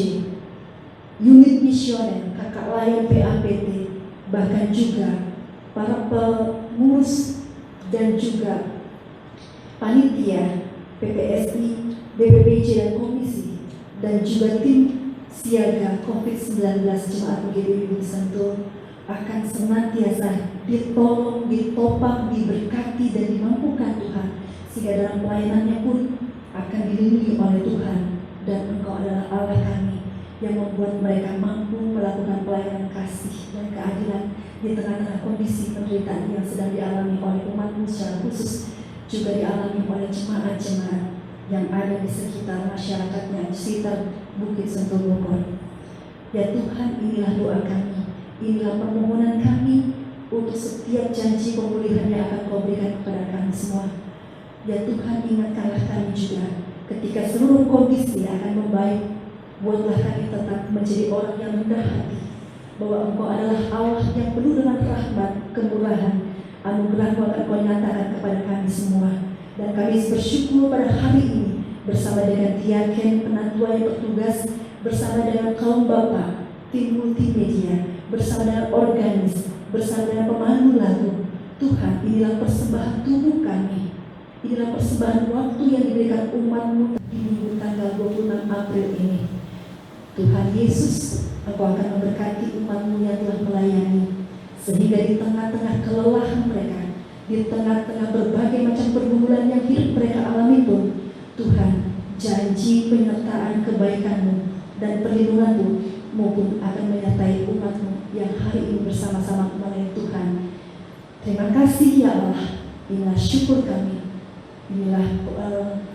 [SPEAKER 2] unit misioner, kakak layan PAPT, bahkan juga para pengurus dan juga panitia PPSI, BPPJ dan komisi, dan juga tim siaga COVID-19 Jemaat GBI Bukit Sentul akan senantiasa ditolong, ditopang, diberkati dan dimampukan Tuhan, sehingga dalam pelayanannya pun akan dilindungi oleh Tuhan. Dan Engkau adalah Allah kami yang membuat mereka mampu melakukan pelayanan kasih dan keadilan di tengah-tengah kondisi penderitaan yang sedang dialami oleh umat-Mu secara khusus, juga dialami oleh jemaat-jemaat yang ada di sekitar masyarakatnya, di sekitar Bukit Sentul Bogor. Ya Tuhan, inilah doa kami, inilah permohonan kami untuk setiap janji pemulihan yang akan Kau berikan kepada kami semua. Ya Tuhan, ingatkanlah kami juga ketika seluruh kondisi akan membaik, buatlah kami tetap menjadi orang yang rendah hati, bahwa Engkau adalah Allah yang penuh dengan rahmat, kemurahan, anugerah-Mu akan Kau nyatakan kepada kami semua. Dan kami bersyukur pada hari ini bersama dengan diaken penatua yang bertugas, bersama dengan kaum bapa, tim multimedia, bersama dengan organis, bersama dengan pemandu lagu. Tuhan, inilah persembahan tubuh kami, inilah persembahan waktu yang diberikan umat-Mu di minggu tanggal 26 April ini. Tuhan Yesus, Engkau akan memberkati umat-Mu yang telah melayani, sehingga di tengah-tengah kelelahan mereka, di tengah-tengah berbagai macam pergumulan yang hidup mereka alami pun, Tuhan, janji penyertaan kebaikan-Mu dan perlindungan-Mu maupun akan menyertai umat-Mu yang hari ini bersama-sama melayani Tuhan. Terima kasih ya Allah, inilah syukur kami, inilah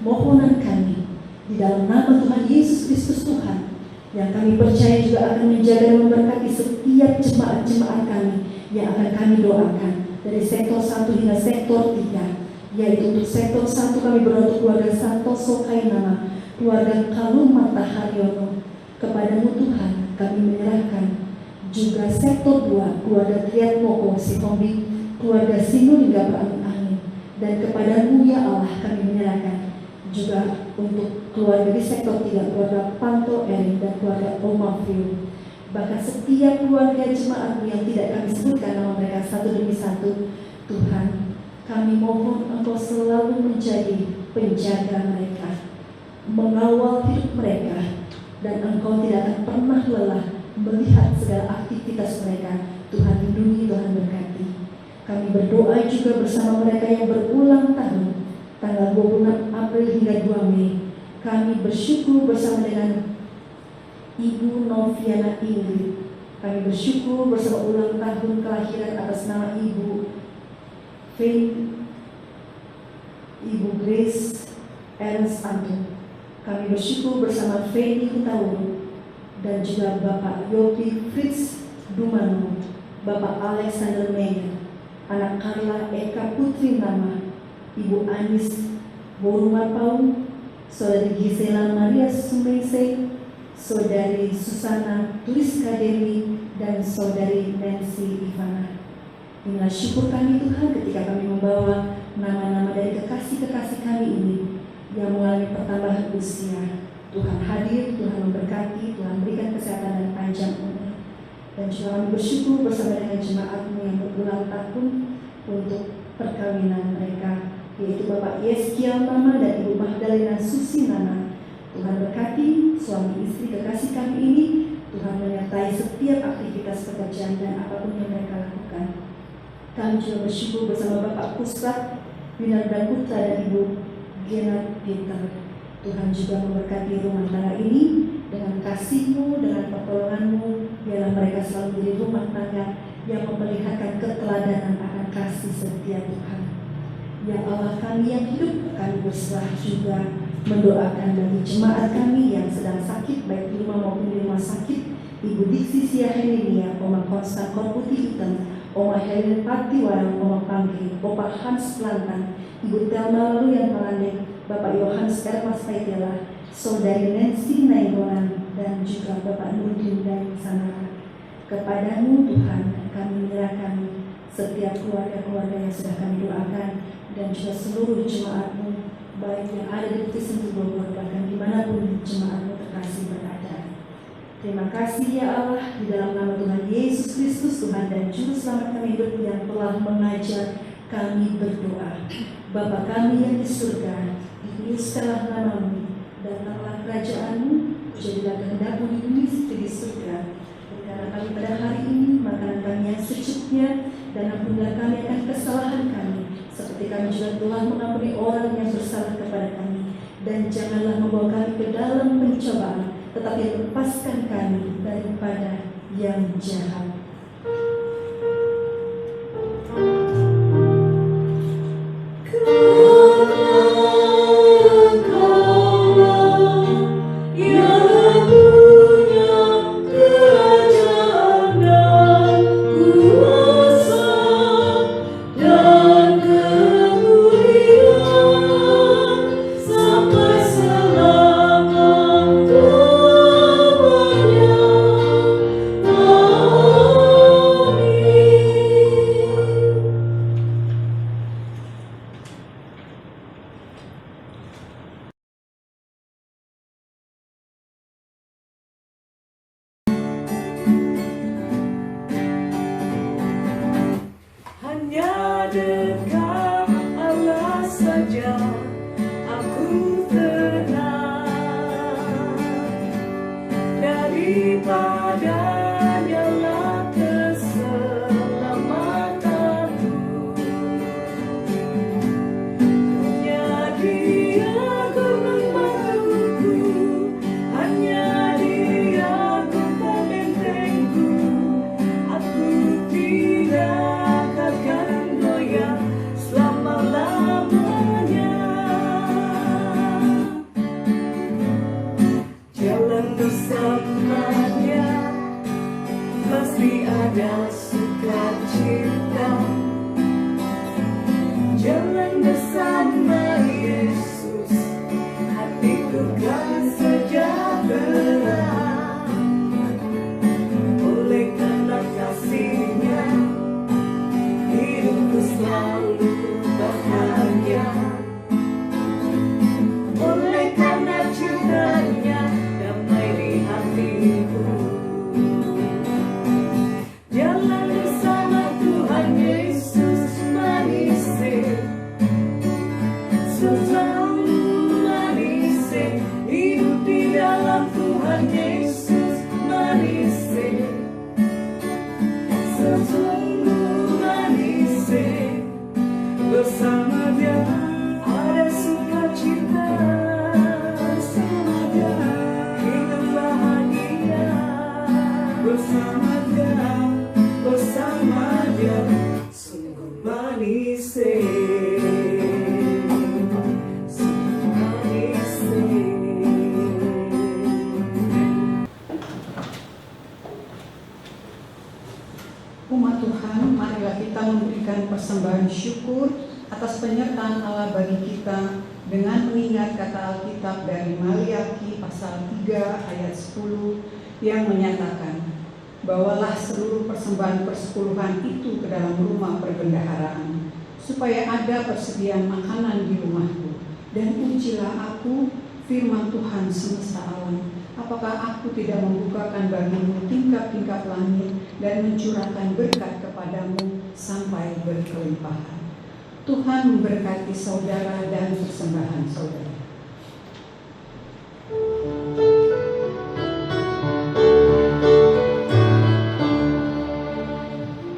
[SPEAKER 2] mohonan kami di dalam nama Tuhan Yesus Kristus Tuhan, yang kami percaya juga akan menjaga dan memberkati setiap jemaat-jemaat kami yang akan kami doakan dari sektor 1 hingga sektor 3, yaitu untuk sektor 1 kami berdoa untuk keluarga Santoso Kainama, keluarga Kalum Haryono. Kepadamu Tuhan kami menyerahkan juga sektor 2, keluarga Triat Moko Sihombi, keluarga Sinul hingga Perangin, dan kepadamu ya Allah kami menyerahkan juga untuk keluarga di sektor 3, keluarga Panto Erin dan keluarga Omafio. Bahkan setiap keluarga jemaat yang tidak kami sebutkan nama mereka satu demi satu, Tuhan, kami mohon Engkau selalu menjadi penjaga mereka, mengawal hidup mereka, dan Engkau tidak akan pernah lelah melihat segala aktivitas mereka. Tuhan lindungi, Tuhan berkati. Kami berdoa juga bersama mereka yang berulang tahun, tanggal 26 April hingga 2 Mei. Kami bersyukur bersama dengan Ibu Noviana Ingrid. Kami bersyukur bersama ulang tahun kelahiran atas nama Ibu Faith, Ibu Grace Ernst Anton. Kami bersyukur bersama Feni Hutauru dan juga Bapak Yopi Fritz Dumano, Bapak Alexander Meyer, anak Carla Eka Putri Nama, Ibu Anis Borumapau, Saudari Gisela Maria Sumbese, Saudari Susana Tuliska Dewi, dan Saudari Nancy Ivana. Inilah syukur kami Tuhan ketika kami membawa nama-nama dari kekasih-kekasih kami ini yang mengalami pertambahan usia. Tuhan hadir, Tuhan memberkati, Tuhan berikan kesehatan dan panjang umur. Dan juga kami bersyukur bersama dengan jemaatmu yang berulang tahun untuk perkawinan mereka, yaitu Bapak Yeskiel Mama dan Ibu Magdalena Susi Nana. Tuhan berkati suami istri kekasih kami ini. Tuhan menyertai setiap aktivitas pekerjaan dan apapun yang mereka lakukan. Kami juga bersyukur bersama Bapak Pusat Winarda Putra dan Ibu Gena Peter. Tuhan juga memberkati rumah tangga ini dengan kasih-Mu, dengan pertolongan-Mu. Biarlah mereka selalu menjadi rumah tangga yang memperlihatkan keteladanan akan kasih setia Tuhan. Ya Allah kami yang hidup, kami berserah juga mendoakan bagi jemaat kami yang sedang sakit, baik di rumah maupun di rumah sakit. Ibu Diksi Siahelenia, Oma Konstan Korputi Hitam, Oma Helen Patiwarang, Oma Panggi, Bapak Hans Plantan, Ibu Telma Lalu yang Pandek, Bapak Yohanes Ermas Paitela, Saudari Nancy Nainggolan, dan juga Bapak Nurdin dari Sanara. Kepadamu Tuhan kami menyerahkan setiap keluarga-keluarga yang sudah kami doakan, dan juga seluruh jemaat-Mu, baik yang ada di Bukit Sentul Bogor, bahkan dimanapun jemaat-Mu terkasih berada. Terima kasih ya Allah, di dalam nama Tuhan Yesus Kristus, Tuhan dan Juru Selamat kami hidup yang telah mengajar kami berdoa. Bapa kami yang di surga, dikuduskanlah nama-Mu, datanglah kerajaan-Mu, jadilah kehendak-Mu di bumi seperti di surga. Berikanlah kami pada hari ini makanan kami yang secukupnya, dan ampunilah kami akan kesalahan kami, seperti kami juga telah mengampuni orang yang bersalah kepada kami. Dan janganlah membawa kami ke dalam pencobaan, tetapi lepaskan kami daripada yang jahat.
[SPEAKER 5] Hanya dekat Allah saja aku tenang, daripadanya lah keselamatanku. Hanya Dia gunung batuku, hanya Dia kota bentengku. Aku tidak akan goyah selama-lamanya. Jalan bersamanya pasti ada sukacita. Jalan bersama Yesus, hatiku kan sejahtera. Oleh karena kasih-Nya, hidupku selalu bahagia. Oleh karena cinta-Nya, damai di hatiku. Jalan bersama Tuhan Yesus manis, selalu manis. Hidup di dalam Tuhan Yesus manis, sesungguh manis. Bersama Dia ada sukacita, bersama Dia hidup bahagia. Bersama Dia, bersama Dia sungguh manis, sungguh manis.
[SPEAKER 1] Umat Tuhan, marilah kita memberikan persembahan syukur atas penyertaan Allah bagi kita dengan mengingat kata Alkitab dari Maliaki pasal 3 ayat 10 yang menyatakan, bawalah seluruh persembahan persepuluhan itu ke dalam rumah perbendaharaan, supaya ada persediaan makanan di rumahku. Dan ujilah aku, firman Tuhan semesta alam, apakah aku tidak membukakan bagimu tingkap-tingkap langit dan mencurahkan berkat kepadamu sampai berkelimpahan. Tuhan memberkati saudara dan persembahan saudara.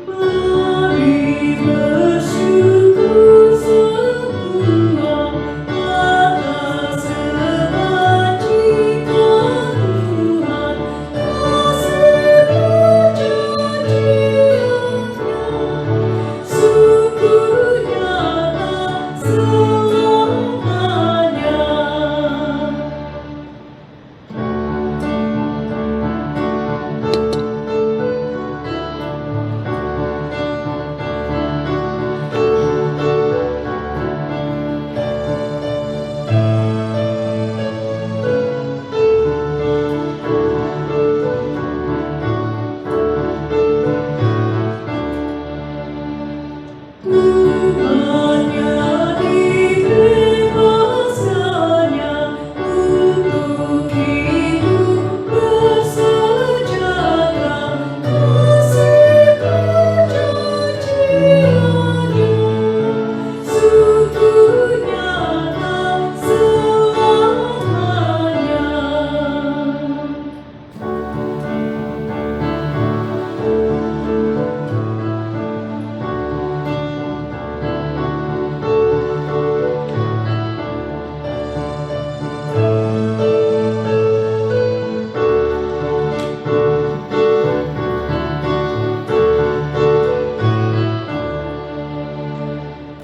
[SPEAKER 5] Mari bersyukur semua atas kebajikan Tuhan, kasih perjanjiannya, syukur nyata selamanya. Tuhannya dibebaskannya untuk hidup bersejahtera, kasih perjanjiannya, syukur nyata selamanya.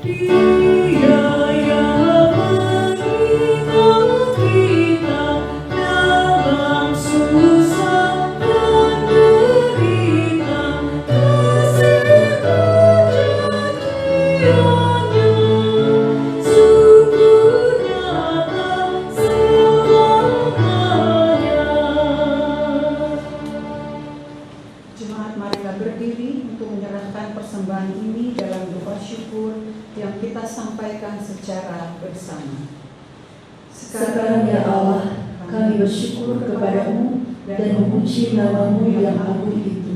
[SPEAKER 5] Dia yang mengingat kita dalam susah dan derita, kasih perjanjiannya, syukur nyata selamanya.
[SPEAKER 1] Jemaat, marilah berdiri untuk menyerahkan persembahan ini dalam doa syukur yang kita sampaikan secara bersama.
[SPEAKER 2] Sekarang ya Allah, kami bersyukur kepadamu dan memuji namamu yang agung itu.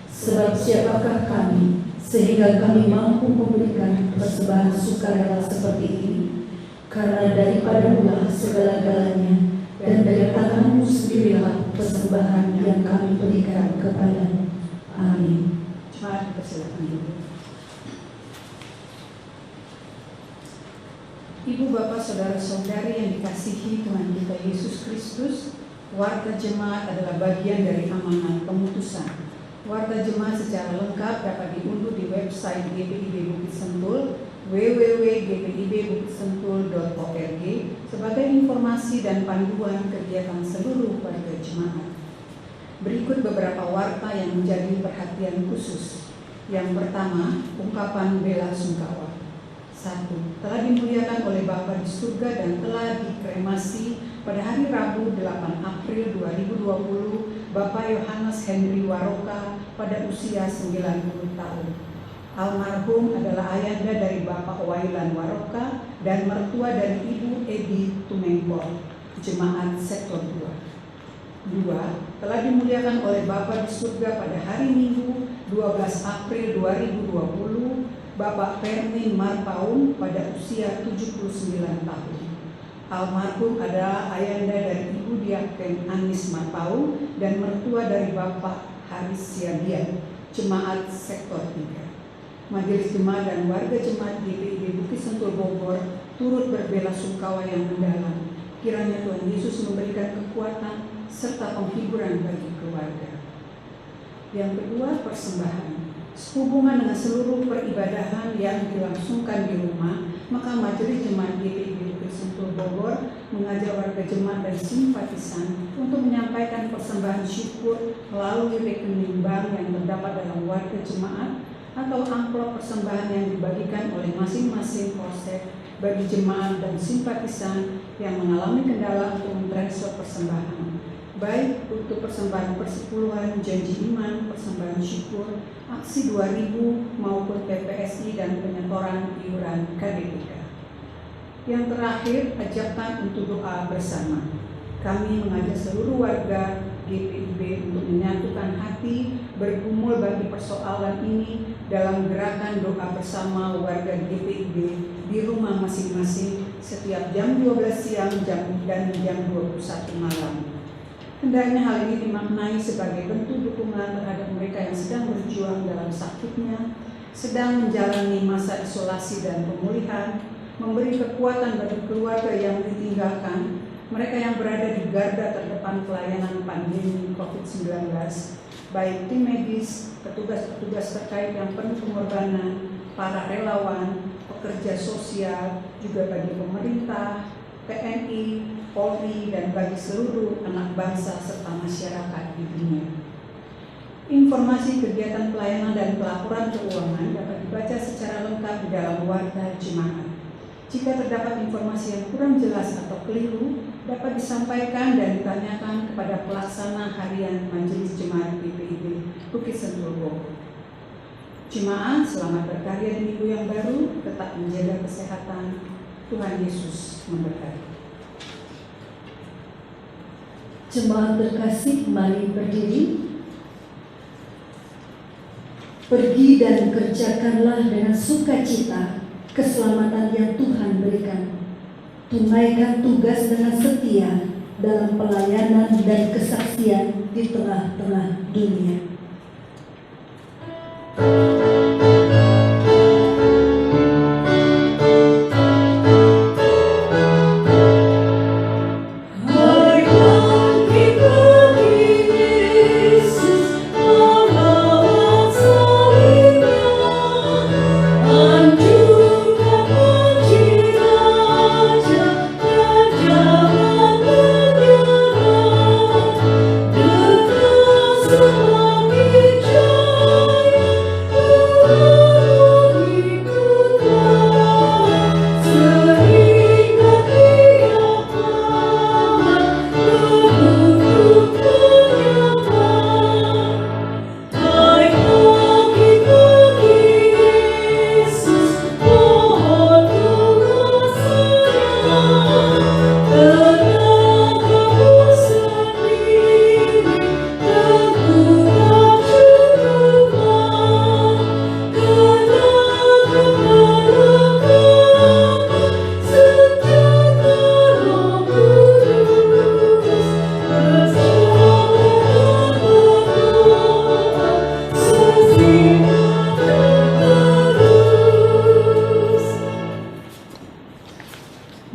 [SPEAKER 2] Sebab siapakah kami sehingga kami mampu memberikan persembahan sukarela seperti ini? Karena daripadamu segala-galanya, dan dari tanganmu sendirilah persembahan yang kami berikan kepadamu. Amin.
[SPEAKER 1] Jemaat, persilakan dulu. Ibu, bapak, saudara-saudari yang dikasihi Tuhan kita Yesus Kristus, warta jemaat adalah bagian dari amanat pemutusan. Warta jemaat secara lengkap dapat diunduh di website GPIB Bukit Sentul, www.gpibbukitsentul.org, sebagai informasi dan panduan kegiatan seluruh warga jemaat. Berikut beberapa warta yang menjadi perhatian khusus. Yang pertama, ungkapan bela sungkawa. 1. Telah dimuliakan oleh Bapa di surga dan telah dikremasi pada hari Rabu 8 April 2020 Bapak Yohanes Henry Waroka pada usia 90 tahun. Almarhum adalah ayahanda dari Bapak Wailan Waroka dan mertua dari Ibu Edi Tumengkol, jemaat sektor 2. 2. Telah dimuliakan oleh Bapa di surga pada hari Minggu 12 April 2020 Bapak Permin Marpaung pada usia 79 tahun. Almarhum adalah ayahanda dari Ibu Diaken Anis Marpaung dan mertua dari Bapak Haris Siabian, jemaat sektor 3. Majelis jemaat dan warga jemaat GPIB Bukit Sentul Bogor turut berbela sungkawa yang mendalam. Kiranya Tuhan Yesus memberikan kekuatan serta penghiburan bagi keluarga. Yang kedua, persembahan. Sehubungan dengan seluruh peribadahan yang dilangsungkan di rumah, maka Majelis Jemaat GPIB Bukit Sentul Bogor mengajak warga jemaat dan simpatisan untuk menyampaikan persembahan syukur melalui rekening bank yang terdapat dalam warga jemaat atau amplop persembahan yang dibagikan oleh masing-masing polsek bagi jemaat dan simpatisan yang mengalami kendala untuk mentransfer persembahan, baik untuk persembahan persepuluhan, janji iman, persembahan syukur, aksi 2000 maupun PPSI dan penyetoran iuran KDPK. Yang terakhir, ajakan untuk doa bersama. Kami mengajak seluruh warga GPIB untuk menyatukan hati, bergumul bagi persoalan ini dalam gerakan doa bersama warga GPIB di rumah masing-masing setiap jam 12 siang dan jam 21 malam. Hendaknya hal ini dimaknai sebagai bentuk dukungan terhadap mereka yang sedang berjuang dalam sakitnya, sedang menjalani masa isolasi dan pemulihan, memberi kekuatan bagi keluarga yang ditinggalkan, mereka yang berada di garda terdepan pelayanan pandemi COVID-19, baik tim medis, petugas-petugas terkait yang penuh pengorbanan, para relawan, pekerja sosial, juga bagi pemerintah, TNI, Polri, dan bagi seluruh anak bangsa serta masyarakat di dunia. Informasi kegiatan pelayanan dan pelaporan keuangan dapat dibaca secara lengkap di dalam Warta Jemaat. Jika terdapat informasi yang kurang jelas atau keliru, dapat disampaikan dan ditanyakan kepada pelaksana harian Majelis Jemaat GPIB Bukit Sentul Bogor. Jemaat selamat berkarya di minggu yang baru, tetap menjaga kesehatan. Tuhan Yesus memberkati.
[SPEAKER 2] Jemaat terkasih, mari berdiri. Pergi dan kerjakanlah dengan sukacita keselamatan yang Tuhan berikan. Tunaikan tugas dengan setia dalam pelayanan dan kesaksian di tengah-tengah dunia.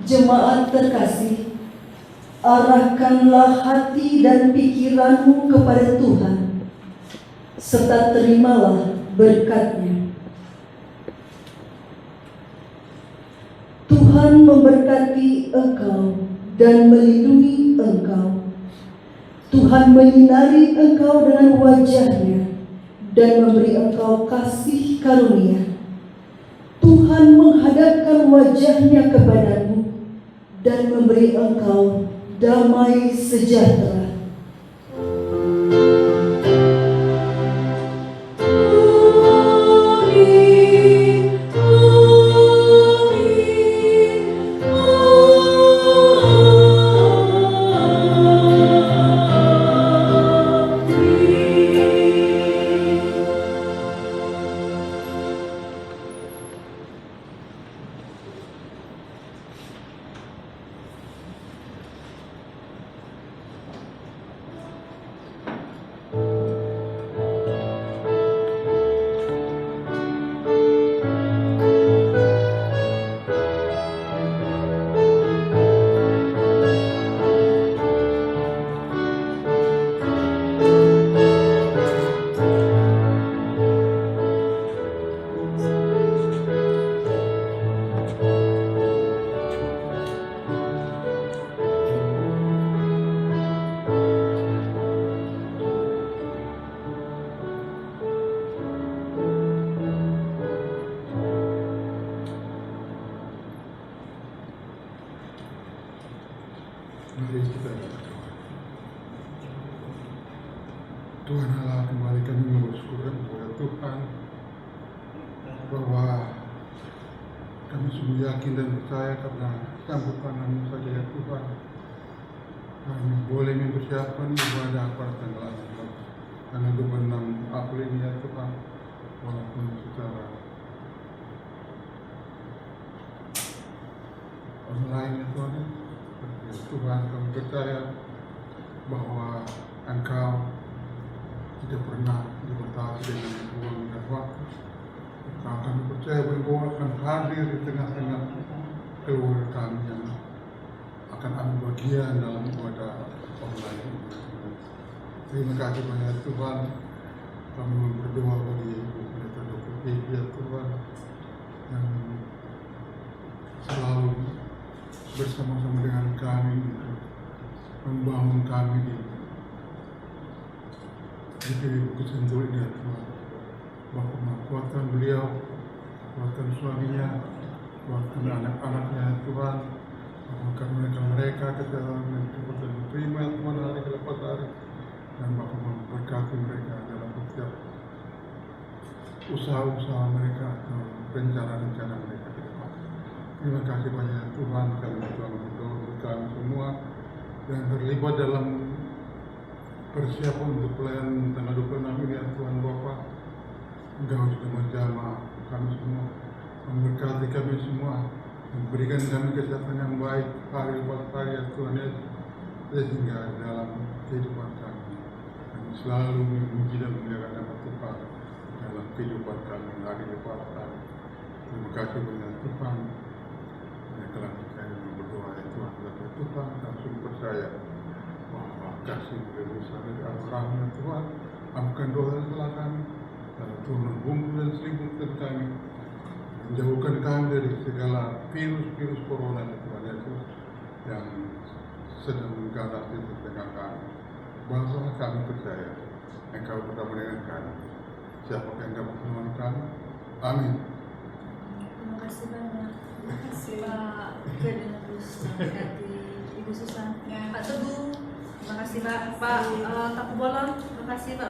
[SPEAKER 2] Jemaat terkasih, arahkanlah hati dan pikiranmu kepada Tuhan, serta terimalah berkat-Nya. Tuhan memberkati engkau dan melindungi engkau. Tuhan menyinari engkau dengan wajah-Nya dan memberi engkau kasih karunia. Tuhan menghadapkan wajah-Nya kepadamu dan memberi engkau damai sejahtera.
[SPEAKER 3] Mari kita berdoa. Tuhan Allah, kembali kami bersyukur kepada Tuhan bahwa kami sungguh yakin dan percaya karena campur tangan saja ya Tuhan. Kami boleh mempersiapkan ibadah pada tanggal 16 tanggal 26 April ini ya Tuhan, walaupun secara online ya Tuhan. Ya Tuhan, kami percaya bahwa Engkau tidak pernah dibatasi dengan ruang dan waktu. Kami percaya bahwa Engkau akan hadir di tengah-tengah keluarga kami yang akan ambil bagian dalam ibadah online ini. Terima kasih banyak Tuhan. Kami berdoa bagi Ibu Pendeta Dr. Vivi ya Tuhan, yang selalu bersama-sama dengan kami untuk membangun kami di Bukit Sentul ini ya Tuhan. Bahwa kuatkan beliau, kuatkan suaminya, kuatkan anak-anaknya ya Tuhan. Bahkan mereka kesehatan dan kekuatan terima ya Tuhan hari ke lepas hari, dan Bapa memberkati mereka dalam setiap usaha-usaha mereka atau rencana-rencana mereka ke depan. Terima kasih banyak Tuhan, kami Tuhan berdoa untuk kami semua yang terlibat dalam persiapan untuk pelayanan tanggal 26 ini ya Tuhan Bapa. Engkau juga menjamah kami semua, memberkati kami semua, memberikan kami kesehatan yang baik hari lepas hari ya Tuhan Yesus, sehingga dalam kehidupan kami selalu memuji dan memuliakan nama Tuhan dalam kehidupan kami hari lepas hari. Terima kasih banyak Tuhan. Yang telah percaya berdoa ya Tuhan, kepada Tuhan langsung percaya bahwa kasih dari besar dari Abraham ya Tuhan, ampunkan dosa dan salah kami, dan Tuhan membungkus dan selimutkan kami, menjauhkan kami dari segala virus-virus corona ya Tuhan Yesus yang sedang mengganas di tengah kami. Bangsa kami percaya Engkau bersama dengan kami. Siapakah yang dapat menolong kami? Amin.
[SPEAKER 5] Terima kasih banyak. Terima kasih Pak Ferdinandus, berkati Ibu Susan, Pak Teguh. Terima kasih Pak Tapu Bolon. Terima kasih Pak.